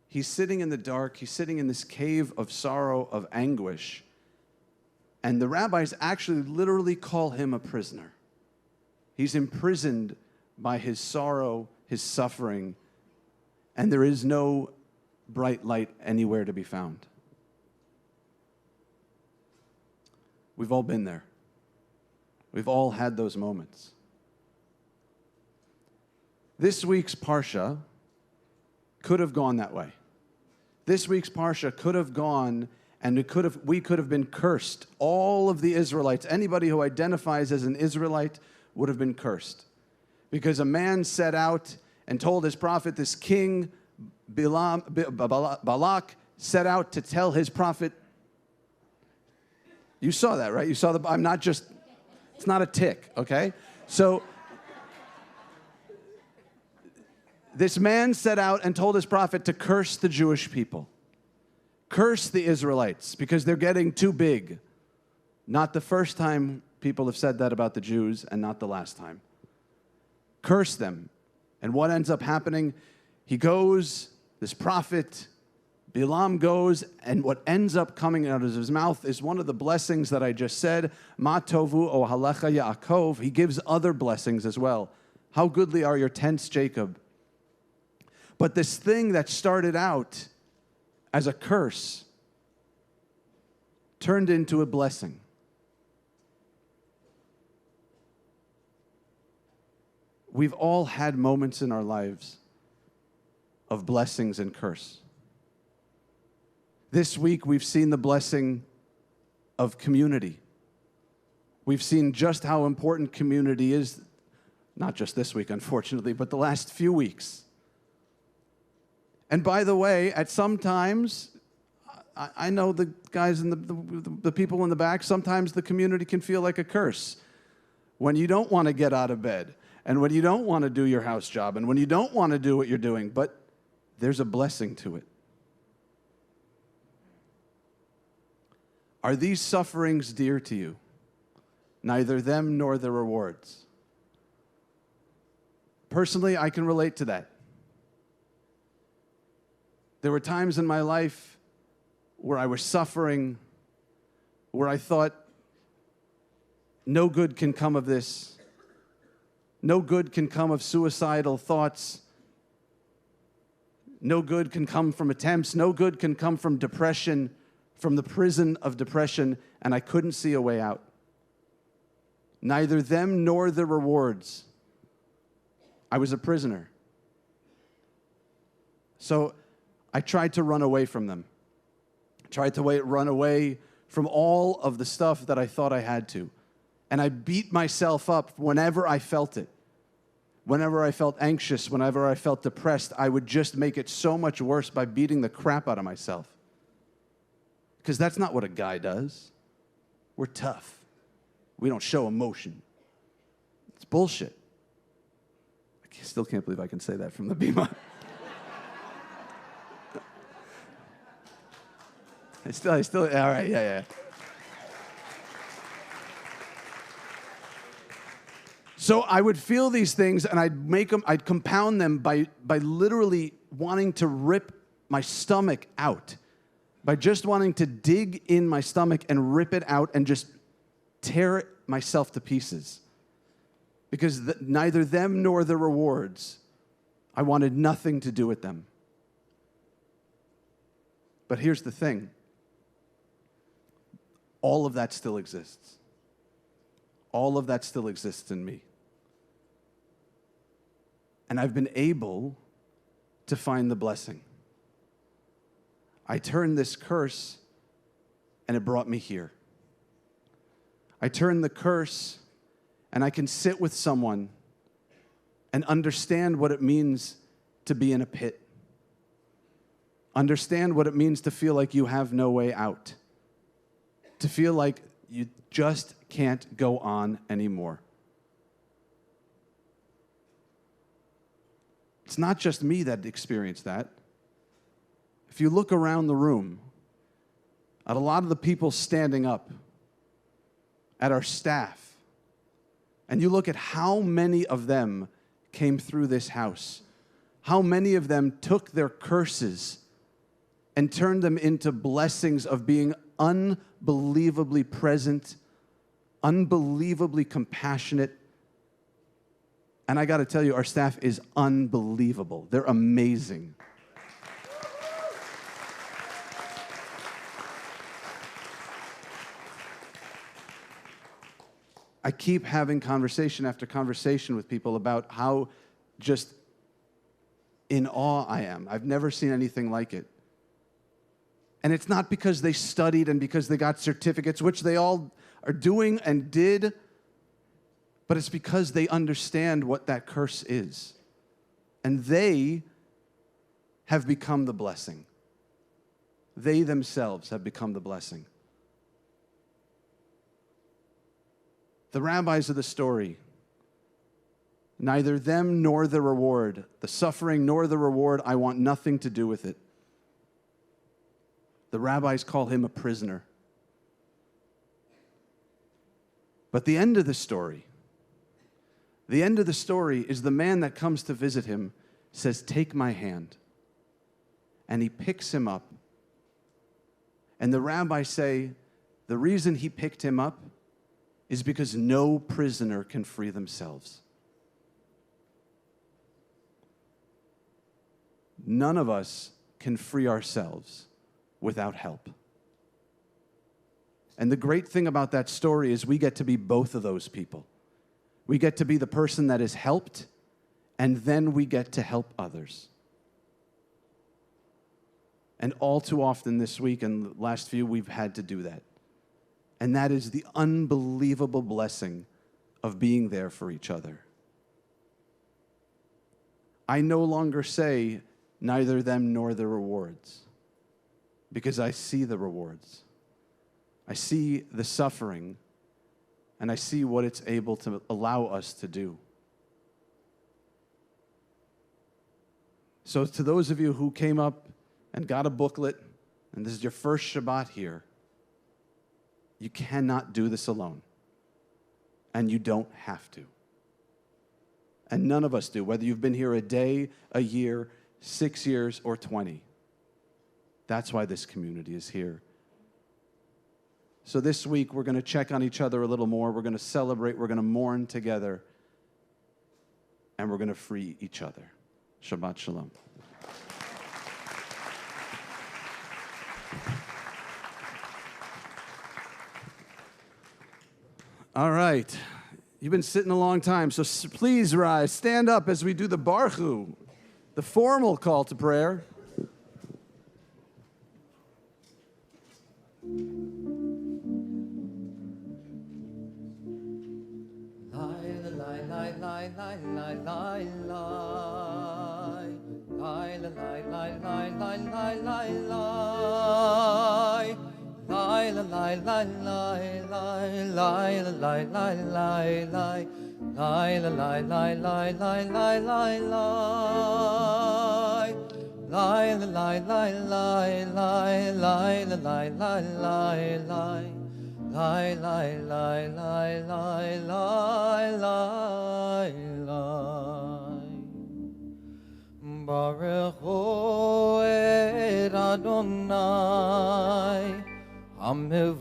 He's sitting in the dark. He's sitting in this cave of sorrow, of anguish. And the rabbis actually literally call him a prisoner. He's imprisoned by his sorrow, his suffering, and there is no bright light anywhere to be found. We've all been there. We've all had those moments. This week's Parsha could have gone that way. This week's Parsha could have gone, and we could have been cursed. All of the Israelites, anybody who identifies as an Israelite would have been cursed. Because a man set out and told his prophet, this king, Balak, set out to tell his prophet. You saw that, right? You saw I'm not just, it's not a tick, okay? So, this man set out and told his prophet to curse the Jewish people. Curse the Israelites because they're getting too big. Not the first time people have said that about the Jews, and not the last time. Curse them. And what ends up happening? He goes, this prophet, Bilam goes, and what ends up coming out of his mouth is one of the blessings that I just said, Ma tovu o halecha Yaakov. He gives other blessings as well. How goodly are your tents, Jacob. But this thing that started out as a curse turned into a blessing. We've all had moments in our lives of blessings and curse. This week, we've seen the blessing of community. We've seen just how important community is, not just this week, unfortunately, but the last few weeks. And by the way, at some times, I know the guys and the people in the back, sometimes the community can feel like a curse. When you don't want to get out of bed, and when you don't want to do your house job, and when you don't want to do what you're doing, but there's a blessing to it. Are these sufferings dear to you? Neither them nor the rewards. Personally, I can relate to that. There were times in my life where I was suffering, where I thought, no good can come of this. No good can come of suicidal thoughts. No good can come from attempts. No good can come from depression, from the prison of depression, and I couldn't see a way out. Neither them nor the rewards. I was a prisoner. So I tried to run away from them. I tried to run away from all of the stuff that I thought I had to. And I beat myself up whenever I felt it. Whenever I felt anxious, whenever I felt depressed, I would just make it so much worse by beating the crap out of myself. Because that's not what a guy does. We're tough. We don't show emotion. It's bullshit. I still can't believe I can say that from the bima. I still, all right, yeah. So I would feel these things, and I'd compound them by literally wanting to rip my stomach out, by just wanting to dig in my stomach and rip it out and just tear myself to pieces. because neither them nor the rewards, I wanted nothing to do with them. But here's the thing. All of that still exists. All of that still exists in me. And I've been able to find the blessing. I turned this curse and it brought me here. I turned the curse and I can sit with someone and understand what it means to be in a pit. Understand what it means to feel like you have no way out. To feel like you just can't go on anymore. It's not just me that experienced that. If you look around the room, at a lot of the people standing up, at our staff, and you look at how many of them came through this house, how many of them took their curses and turned them into blessings of being unbelievably present, unbelievably compassionate. And I got to tell you, our staff is unbelievable. They're amazing. I keep having conversation after conversation with people about how just in awe I am. I've never seen anything like it. And it's not because they studied and because they got certificates, which they all are doing and did, but it's because they understand what that curse is. And they have become the blessing. They themselves have become the blessing. The rabbis of the story, neither them nor the reward, the suffering nor the reward, I want nothing to do with it. The rabbis call him a prisoner. But the end of the story is the man that comes to visit him says, "Take my hand." And he picks him up. And the rabbis say, the reason he picked him up is because no prisoner can free themselves. None of us can free ourselves without help. And the great thing about that story is we get to be both of those people. We get to be the person that is helped, and then we get to help others. And all too often this week and the last few, we've had to do that. And that is the unbelievable blessing of being there for each other. I no longer say neither them nor the rewards, because I see the rewards. I see the suffering, and I see what it's able to allow us to do. So to those of you who came up and got a booklet, and this is your first Shabbat here, you cannot do this alone. And you don't have to. And none of us do, whether you've been here a day, a year, 6 years, or 20. That's why this community is here. So this week, we're going to check on each other a little more. We're going to celebrate. We're going to mourn together. And we're going to free each other. Shabbat Shalom. All right. You've been sitting a long time, so please rise. Stand up as we do the Baruch, the formal call to prayer. Baruch Hu et Adonai Hamivorach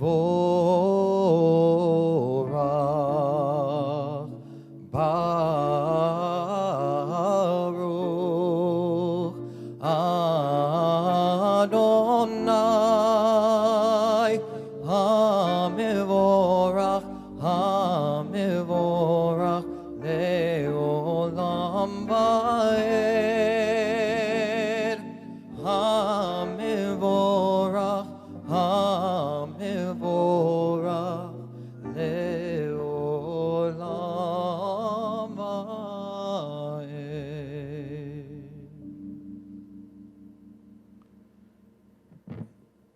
Hamevorach, Hamevorach, Leolam Vaed. Hamevorach, Hamevorach, Leolam Vaed.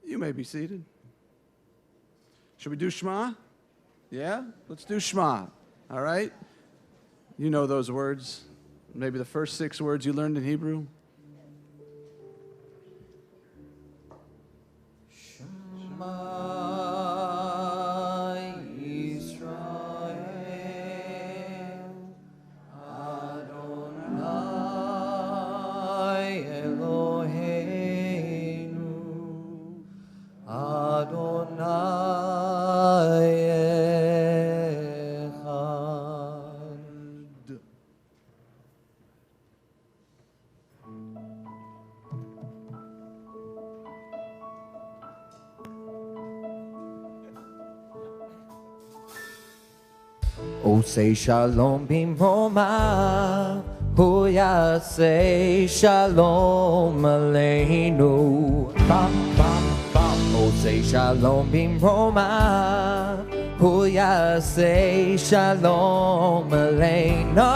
You may be seated. Should we do Shema? Yeah? Let's do Shema. All right? You know those words. Maybe the first 6 words you learned in Hebrew. Oh, say shalom bimroma, hu yaseh shalom aleinu. Bam, bam, bam. Oh, say shalom bimroma, hu yaseh shalom aleinu.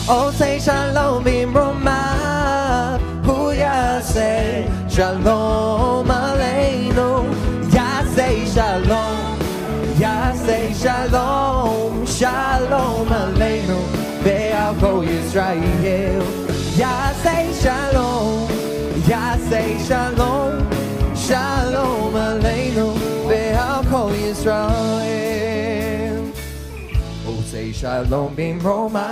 Oh, say shalom bimroma, hu yaseh shalom aleinu. Yaseh shalom. Yaseh shalom, shalom aleinu, ve'al Yisrael. Yaseh shalom, Yaseh shalom, shalom aleinu, ve'al Yisrael. Oh, say shalom bimroma,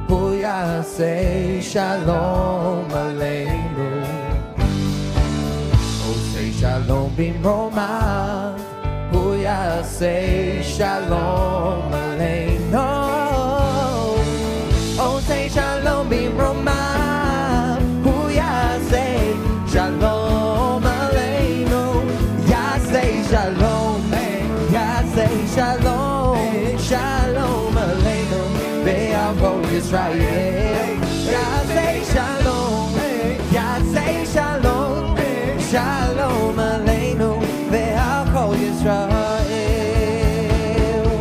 hu yaseh shalom aleinu. Oh, say shalom bimroma, hu yaseh shalom aleinu. Oh, say shalom bimroma, hu yaseh shalom aleinu. Yaseh shalom, yaseh shalom, shalom aleinu, ve'al Yisrael. Yaseh shalom, yaseh shalom, shalom aleinu, ve'al Yisrael.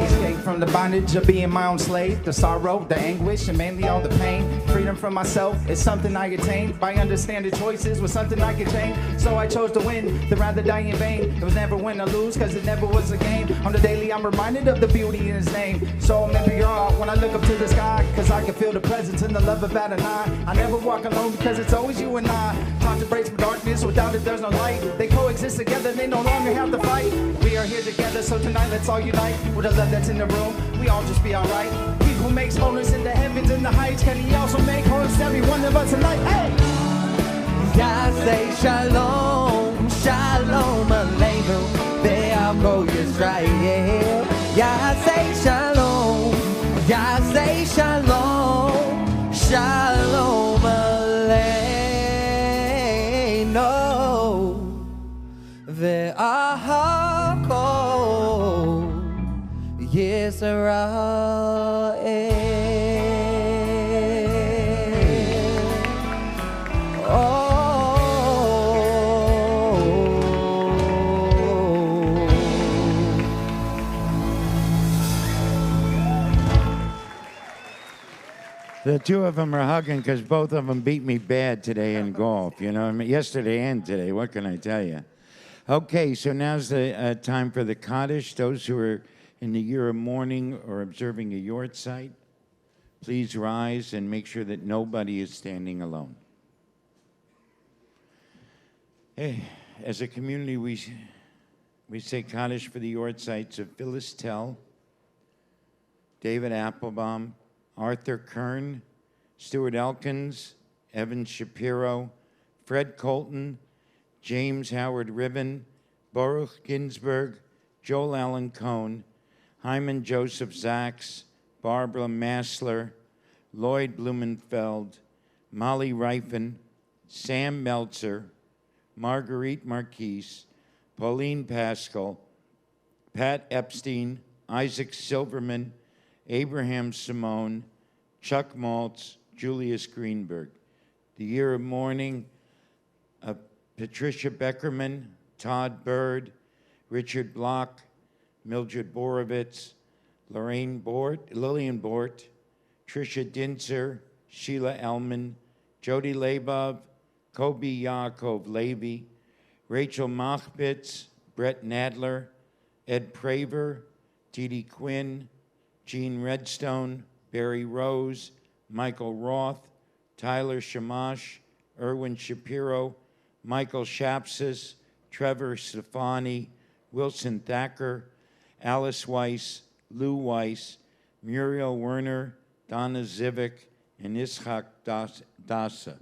Escape from the bondage of being my own slave, the sorrow, the anguish, and mainly all the pain. Freedom from myself is something I attained by understanding choices was something I could change. So I chose to win, than rather die in vain. It was never win or lose, cause it never was a game. On the daily I'm reminded of the beauty in his name. So maybe you're out when I look up to the sky, cause I can feel the presence and the love of Adonai. I never walk alone because it's always you and I. Taught to break from darkness, without it there's no light. They coexist together, they no longer have to fight. We are here together, so tonight let's all unite. With the love that's in the room, we all just be alright. He who makes wholeness in the heavens and the heights, can he also make wholeness every one of us tonight? Hey! Yaseh shalom, shalom aleinu, ve'al Yisrael. Yaseh shalom, yaseh shalom, shalom aleinu, ve'al Yisrael. The two of them are hugging because both of them beat me bad today in golf. You know, I mean, yesterday and today. What can I tell you? Okay, so now's the time for the Kaddish. Those who are in the year of mourning or observing a yort site, please rise and make sure that nobody is standing alone. Hey, as a community, we say Kaddish for the yort sites of Phyllis Tell, David Applebaum, Arthur Kern, Stuart Elkins, Evan Shapiro, Fred Colton, James Howard Ribbon, Baruch Ginsburg, Joel Allen Cohn, Hyman Joseph Zaks, Barbara Massler, Lloyd Blumenfeld, Molly Rifen, Sam Meltzer, Marguerite Marquise, Pauline Pascal, Pat Epstein, Isaac Silverman, Abraham Simone, Chuck Maltz, Julius Greenberg. The year of mourning, Patricia Beckerman, Todd Bird, Richard Block, Mildred Borovitz, Lillian Bort, Tricia Dinser, Sheila Elman, Jody Labov, Kobe Yaakov Levy, Rachel Machbitz, Brett Nadler, Ed Praver, Dee Quinn, Gene Redstone, Barry Rose, Michael Roth, Tyler Shamash, Erwin Shapiro, Michael Shapsis, Trevor Stefani, Wilson Thacker, Alice Weiss, Lou Weiss, Muriel Werner, Donna Zivic, and Ischak Dasa.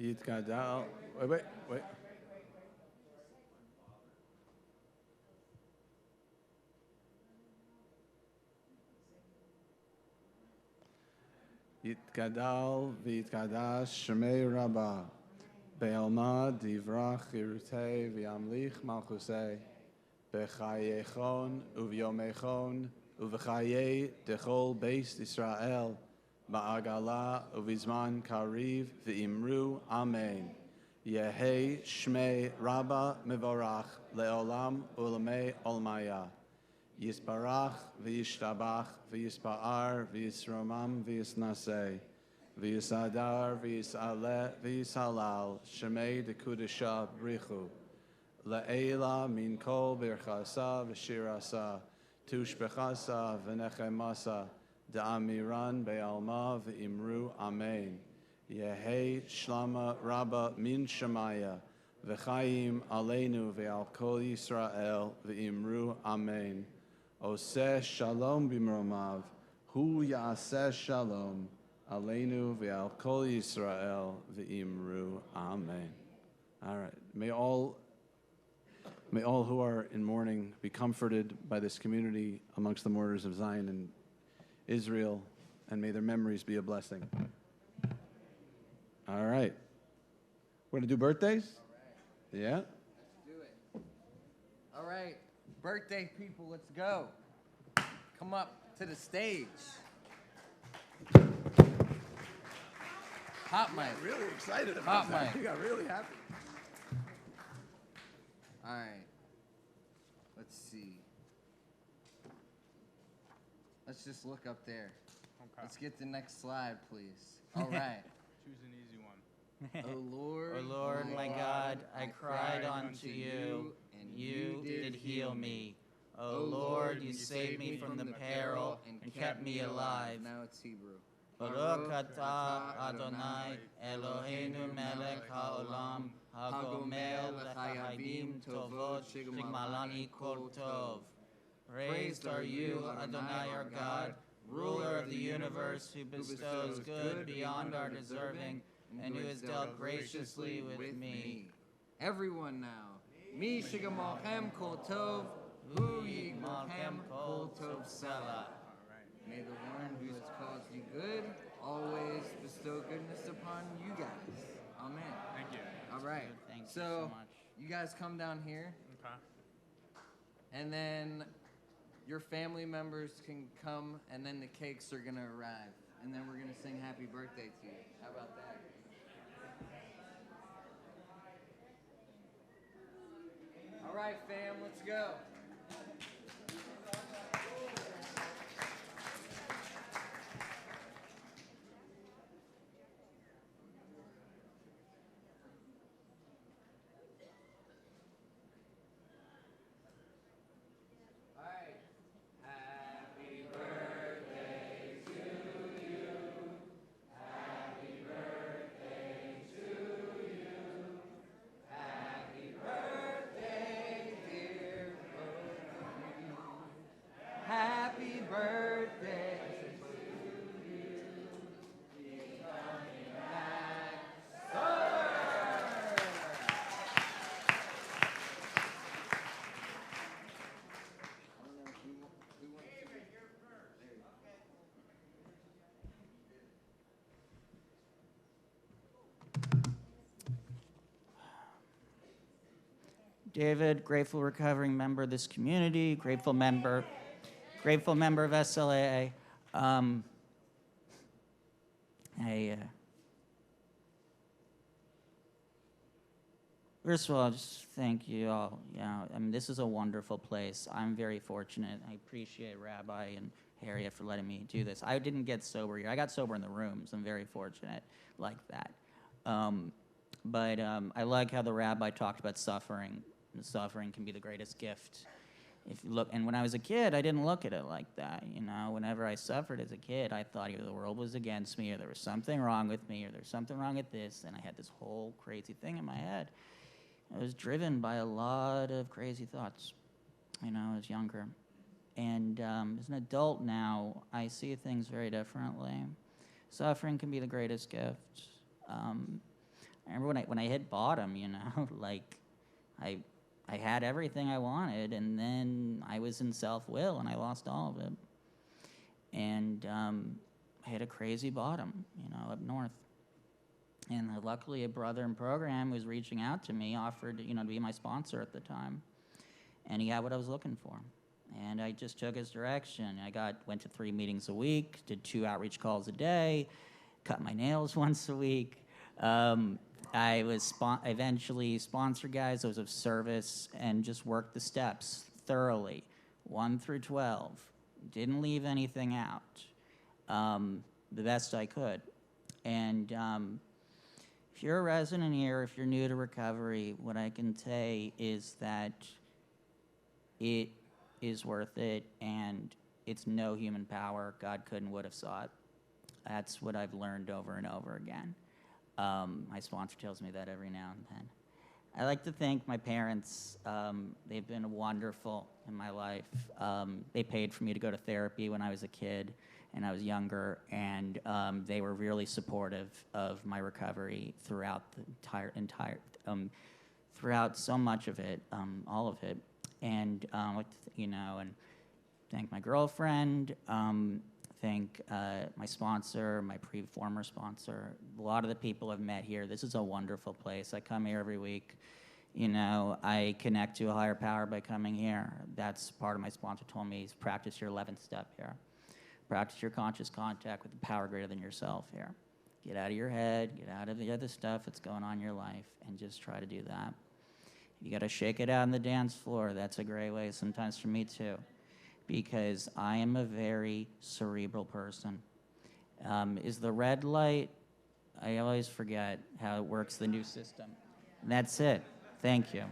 Yitgadal. Wait. Yitgadal v'yitgadash shemei Rabba be'alma divrach irutei v'yamlich malchusei b'chayechon uv'yomechon uv'chayei dechol beis Israel ba'agala uv'izman kariv v'imru amen. Yehei shmei Rabba mevorach le'olam u'lamei olmaya. Yisbarach v'yishtabach v'yispa'ar v'yisromam v'yisnaseh v'yisadar v'yisaleh v'yisalal shemei dekudesha brichu le'ela min kol birchasa v'shirasa tushbechasa v'nechemasa da'amiran be'alma v'imru amen. Yehei shlama rabba min shemaya v'chayim aleinu ve'al kol Yisrael v'imru amen. Oseh shalom b'mromav, hu ya'aseh shalom, aleinu ve'al kol Yisrael v'imru amen. All right. May all who are in mourning be comforted by this community amongst the mourners of Zion and Israel, and may their memories be a blessing. All right. We're going to do birthdays? All right. Yeah? Let's do it. All right. Birthday people, let's go. Come up to the stage. Hot mic. Really excited about that. Mic. You got really happy. All right. Let's see. Let's just look up there. Okay. Let's get the next slide, please. All right. Choose an easy one. O Lord, O Lord, my God, I cried unto you, and you did heal me. O Lord, you saved me from the peril and kept me alive. Now it's Hebrew. Baruch atah Adonai Eloheinu melech haolam hagomel lechayavim tovot shigmalani kol tov. Praised are you, Adonai our God, ruler of the universe, who bestows good beyond our deserving, and who has dealt graciously with me. Everyone now. Mi shigamolchem kol tov, hu yigmolchem kol tov selah. May the one who has caused you good always bestow goodness upon you guys. Amen. Thank you. All right. Thank you So so much. you guys come down here, Okay. and then your family members can come, and then the cakes are gonna arrive, and then we're gonna sing happy birthday to you. How about that? All right, fam, let's go. Happy birthday to you. Keep coming back. David, grateful recovering member of this community, grateful member of SLAA. First of all, just thank you all. I mean, this is a wonderful place. I'm very fortunate. I appreciate Rabbi and Harriet for letting me do this. I didn't get sober here. I got sober in the rooms. I'm very fortunate like that. But I like how the Rabbi talked about suffering. And suffering can be the greatest gift. If you look, and when I was a kid, I didn't look at it like that. Whenever I suffered as a kid, I thought either the world was against me, or there was something wrong with me, or there's something wrong with this, and I had this whole crazy thing in my head. I was driven by a lot of crazy thoughts, I was younger. And as an adult now, I see things very differently. Suffering can be the greatest gift. I remember when I hit bottom, like I had everything I wanted, and then I was in self-will, and I lost all of it. And I hit a crazy bottom, up north. And luckily, a brother in program was reaching out to me, offered, to be my sponsor at the time. And he had what I was looking for. And I just took his direction. Went to 3 meetings a week, did 2 outreach calls a day, cut my nails once a week. I was eventually sponsored guys. I was of service and just worked the steps thoroughly, 1 through 12. Didn't leave anything out, the best I could. And if you're a resident here, if you're new to recovery, what I can say is that it is worth it, and it's no human power. God couldn't, would have saw it. That's what I've learned over and over again. My sponsor tells me that every now and then. I like to thank my parents. They've been wonderful in my life. They paid for me to go to therapy when I was a kid and I was younger, and they were really supportive of my recovery throughout the throughout so much of it, all of it. And and thank my girlfriend. Thank my sponsor, my former sponsor, a lot of the people I've met here. This is a wonderful place. I come here every week. I connect to a higher power by coming here. That's part of my sponsor told me is practice your 11th step here. Practice your conscious contact with the power greater than yourself here. Get out of your head, get out of the other stuff that's going on in your life, and just try to do that. If you got to shake it out on the dance floor, that's a great way sometimes for me too. Because I am a very cerebral person. Is the red light? I always forget how it works, the new system. And that's it. Thank you.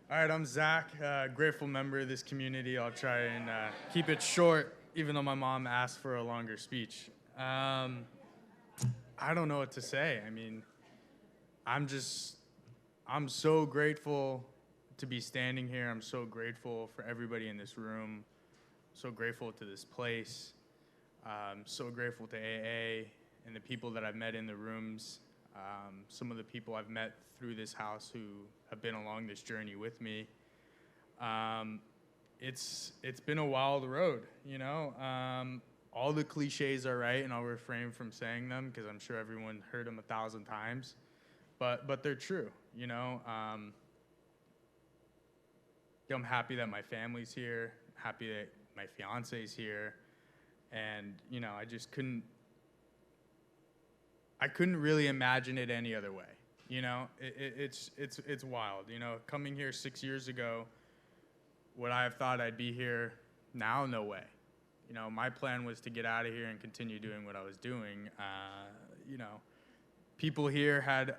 All right, I'm Zach, grateful member of this community. I'll try and keep it short, even though my mom asked for a longer speech. I don't know what to say. I mean, I'm so grateful to be standing here. I'm so grateful for everybody in this room. So grateful to this place. So grateful to AA and the people that I've met in the rooms. Some of the people I've met through this house who have been along this journey with me. It's been a wild road, you know. All the cliches are right, and I'll refrain from saying them because I'm sure everyone heard them 1,000 times, but they're true, you know. I'm happy that my family's here, happy that my fiance's here, and you know, I couldn't really imagine it any other way, you know. It's wild, you know. Coming here 6 years ago, would I have thought I'd be here now? No way. You know, my plan was to get out of here and continue doing what I was doing. You know, people here had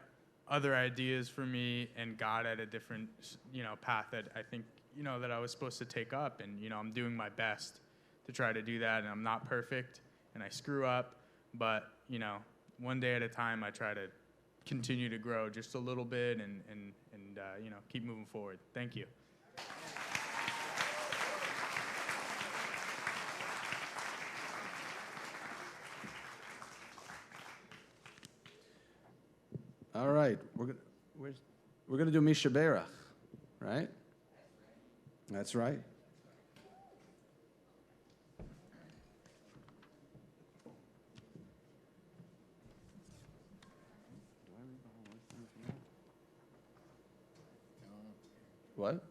other ideas for me, and God had a different, you know, path that I think, you know, that I was supposed to take up. And, you know, I'm doing my best to try to do that. And I'm not perfect, and I screw up. But, you know, one day at a time, I try to continue to grow just a little bit and you know, keep moving forward. Thank you. All right, we're gonna do Misha Berach, right? That's right. What?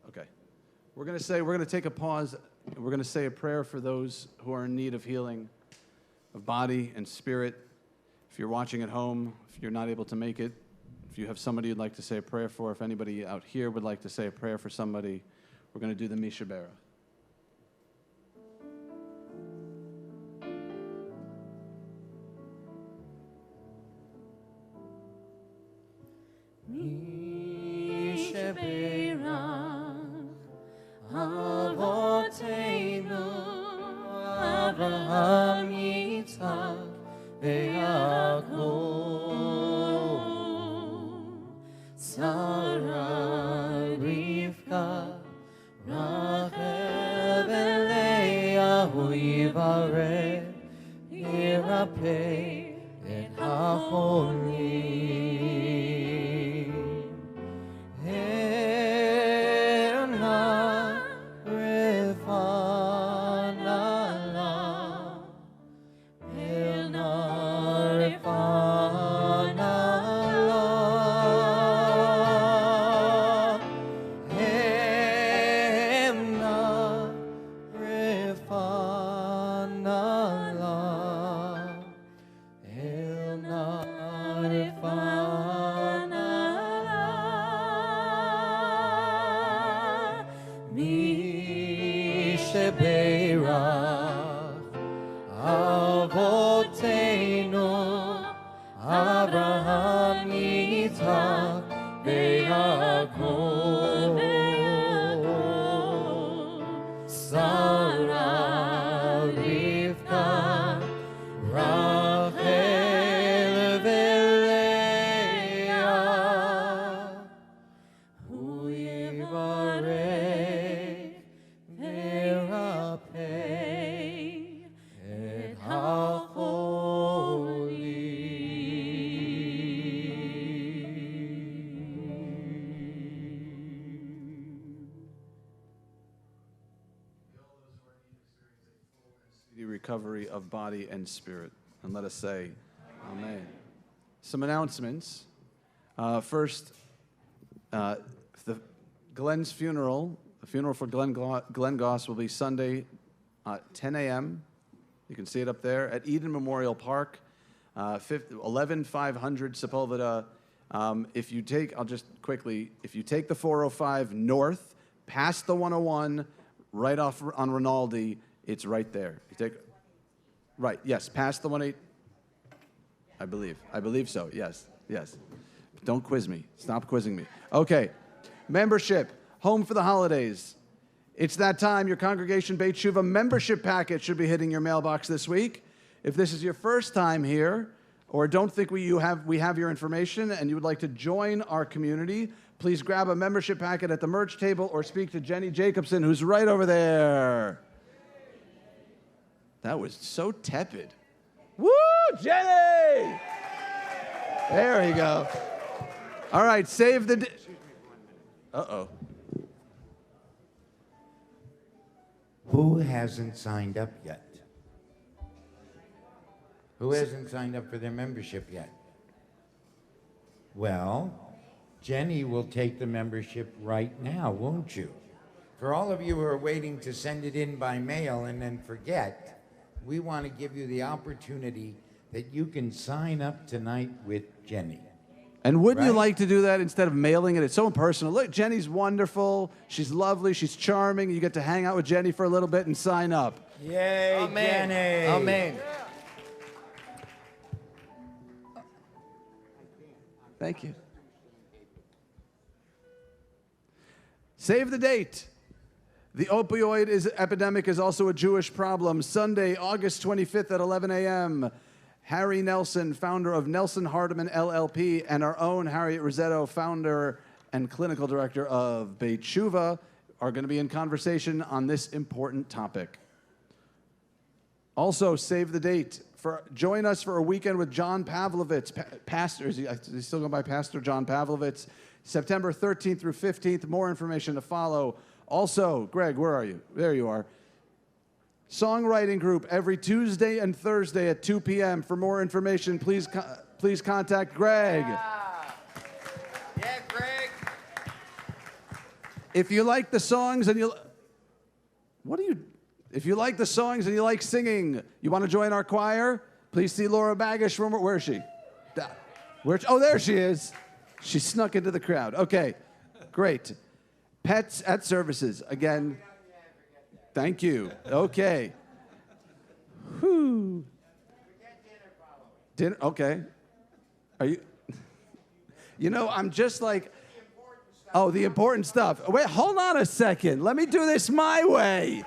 Okay. We're gonna take a pause. We're gonna say a prayer for those who are in need of healing of body and spirit. If you're watching at home, if you're not able to make it, if you have somebody you'd like to say a prayer for, if anybody out here would like to say a prayer for somebody, we're going to do the Misha Berach. Misha Berach, Avoteinu, Avraham, Yitzhak, Yaakov, Sarah, Rivka, Rachel, Leah, Yivareh, Yirapeh, et hacholim, Erna, Refanala, Abraham, Yitzhak, Yaakov, Sarah, Rivka, Rachel, Leah, Hu Yivarech, Verapeh, et recovery of body and spirit. And let us say, Amen. Some announcements. First, Glenn's funeral, the funeral for Glenn Goss will be Sunday, 10 a.m. You can see it up there at Eden Memorial Park, 11500 Sepulveda. If you take, I'll just quickly, if you take the 405 north, past the 101, right off on Rinaldi, it's right there. You take, right, yes, past the 18. I believe so, yes. Don't quiz me, stop quizzing me. Okay, membership, home for the holidays. It's that time. Your Congregation Beit Teshuvah membership packet should be hitting your mailbox this week. If this is your first time here, or don't think we have your information and you would like to join our community, please grab a membership packet at the merch table or speak to Jenny Jacobson, who's right over there. That was so tepid. Woo, Jenny! There you go. All right, save the... Uh-oh. Who hasn't signed up yet? Who hasn't signed up for their membership yet? Well, Jenny will take the membership right now, won't you? For all of you who are waiting to send it in by mail and then forget, we want to give you the opportunity that you can sign up tonight with Jenny. And wouldn't you like to do that instead of mailing it? It's so impersonal. Look, Jenny's wonderful. She's lovely. She's charming. You get to hang out with Jenny for a little bit and sign up. Yay, Amen. Jenny! Amen. Thank you. Save the date. The opioid epidemic is also a Jewish problem. Sunday, August 25th at 11 a.m. Harry Nelson, founder of Nelson Hardiman LLP, and our own Harriet Rosetto, founder and clinical director of Teshuvah, are going to be in conversation on this important topic. Also, save the date. Join us for a weekend with John Pavlovitz, pastor. Is he still going by Pastor John Pavlovitz? September 13th through 15th. More information to follow. Also, Greg, where are you? There you are. Songwriting group every Tuesday and Thursday at 2 p.m. For more information, please contact Greg. Yeah, Greg. If you like the songs and If you like the songs and you like singing, you want to join our choir, please see Laura Bagish from, where is she? Oh, there she is. She snuck into the crowd. Okay, great. Pets at Services. Again, thank you. Okay. Whew. Dinner, okay. Are you? You know, I'm just like, oh, the important stuff. Wait, hold on a second. Let me do this my way.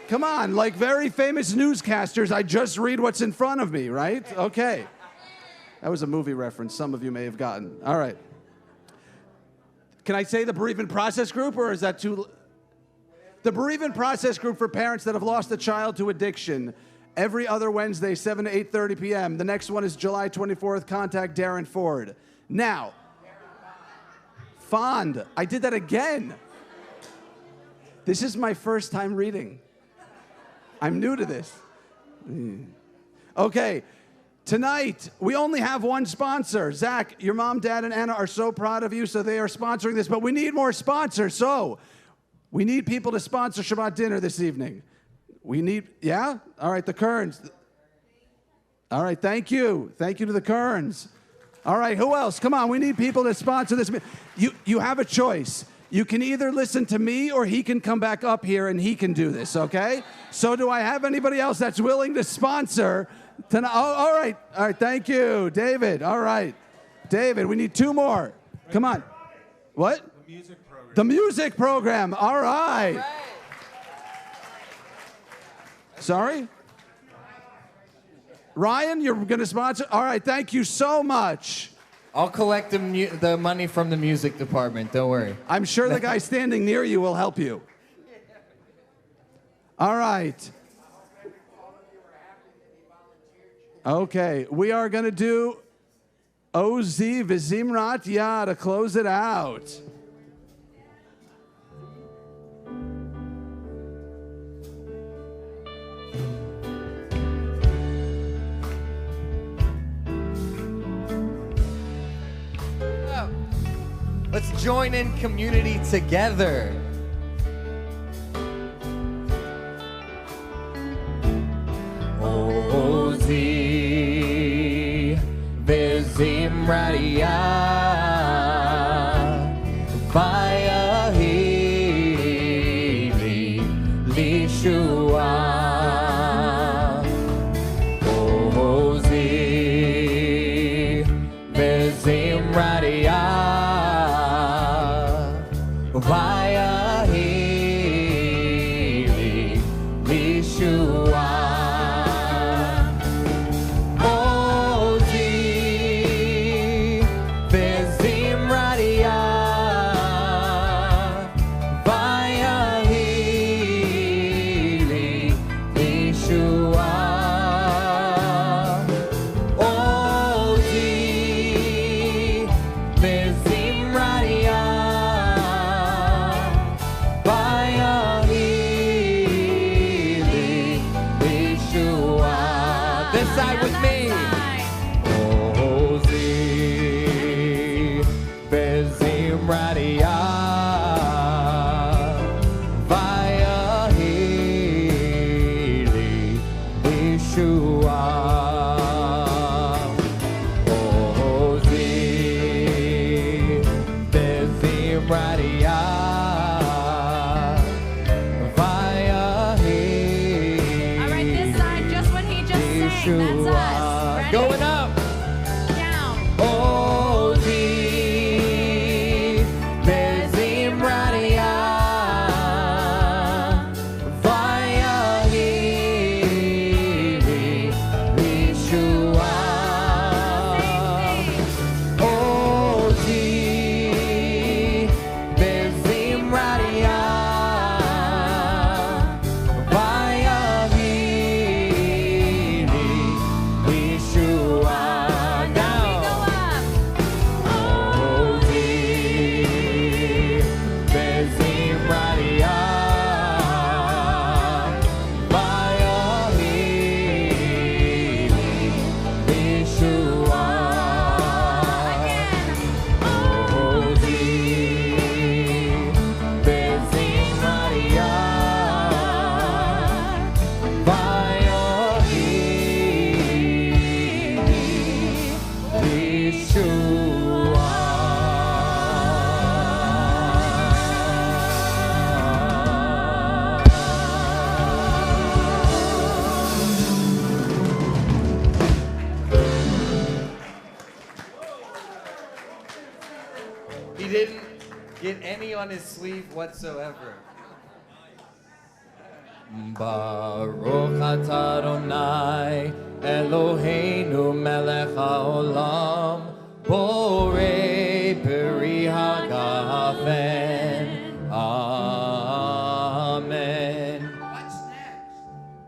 Come on, like very famous newscasters, I just read what's in front of me, right? Okay. That was a movie reference some of you may have gotten. All right. Can I say the bereavement process group, or is that too... The bereavement process group for parents that have lost a child to addiction. Every other Wednesday, 7 to 8:30 p.m. The next one is July 24th. Contact Darren Ford. Now, Fond. I did that again. This is my first time reading. I'm new to this. Okay, tonight, we only have one sponsor. Zach, your mom, dad, and Anna are so proud of you, so they are sponsoring this, but we need more sponsors, so we need people to sponsor Shabbat dinner this evening. We need, yeah? All right, the Kerns. All right, thank you. Thank you to the Kerns. All right, who else? Come on, we need people to sponsor this. You have a choice. You can either listen to me or he can come back up here and he can do this, okay? So do I have anybody else that's willing to sponsor tonight? Oh, all right. All right, thank you. David, all right. David, we need two more. Come on. What? The music program. The music program, all right. Sorry? Ryan, you're going to sponsor? All right, thank you so much. I'll collect the money from the music department. Don't worry. I'm sure the guy standing near you will help you. All right. Okay, we are going to do Oz V'Zimrat Yah to close it out. Let's join in community together. Ozi V'Zimrat Yah Vayahili Lishua Ozi V'Zimrat Yah vayahili Yeshua. Ozi vezimradia vayahili Yeshua. Ozi vezimradia vayahili Yeshua. This side with me. Ozi vezimradia vayahili Yeshua. Ozi vezimradia vayahili. All right, this side, just what he just sang. That's us. Ready? Going up. Down. Ozi vezimradia vayahili Yeshua. Ozi vezimradia vayahili Yeshua. Down. Ozi vezimradia vayahili Yeshua. Ozi vezimradia vayahili He didn't get any on his sleeve whatsoever. Baruch atah Adonai Eloheinu melech haolam borei peri hagafen. Amen.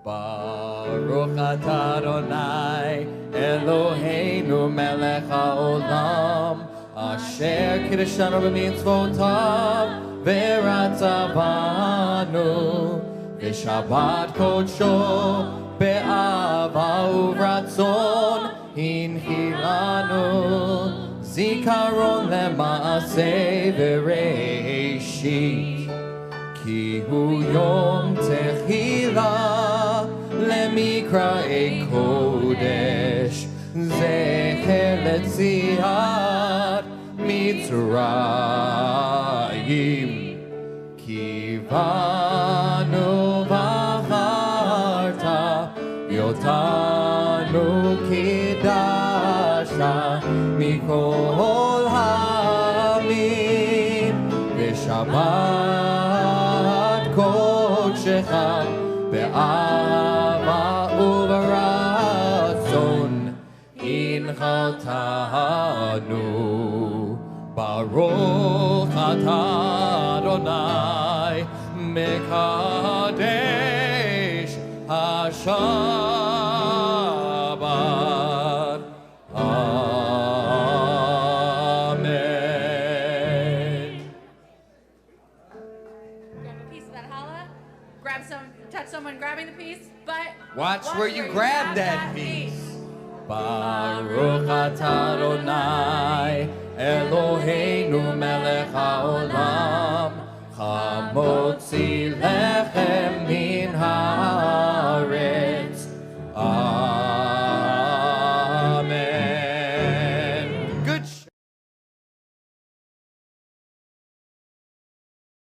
Baruch atah Adonai Eloheinu melech haolam asher kiddushanu b'mitzvotav v'ratzavanu v'shabbat kodsho be'ava uvratzon hinchilanu zikaron lema'aseh v'reishit ki hu yom tehila lemikra'ei kodesh zecher letziat Mitzrayim kivanu v'acharta yotanu kidasha mikol ha'amim v'shabbat kodshecha be'ava uv'ratzon inchaltanu. Baruch atah Adonai mekadesh haShabbat. Amen. Grab a piece of that challah. Grab some, touch someone grabbing the piece, but Watch where you grab that piece. Baruch atah Adonai Eloheinu melech haolam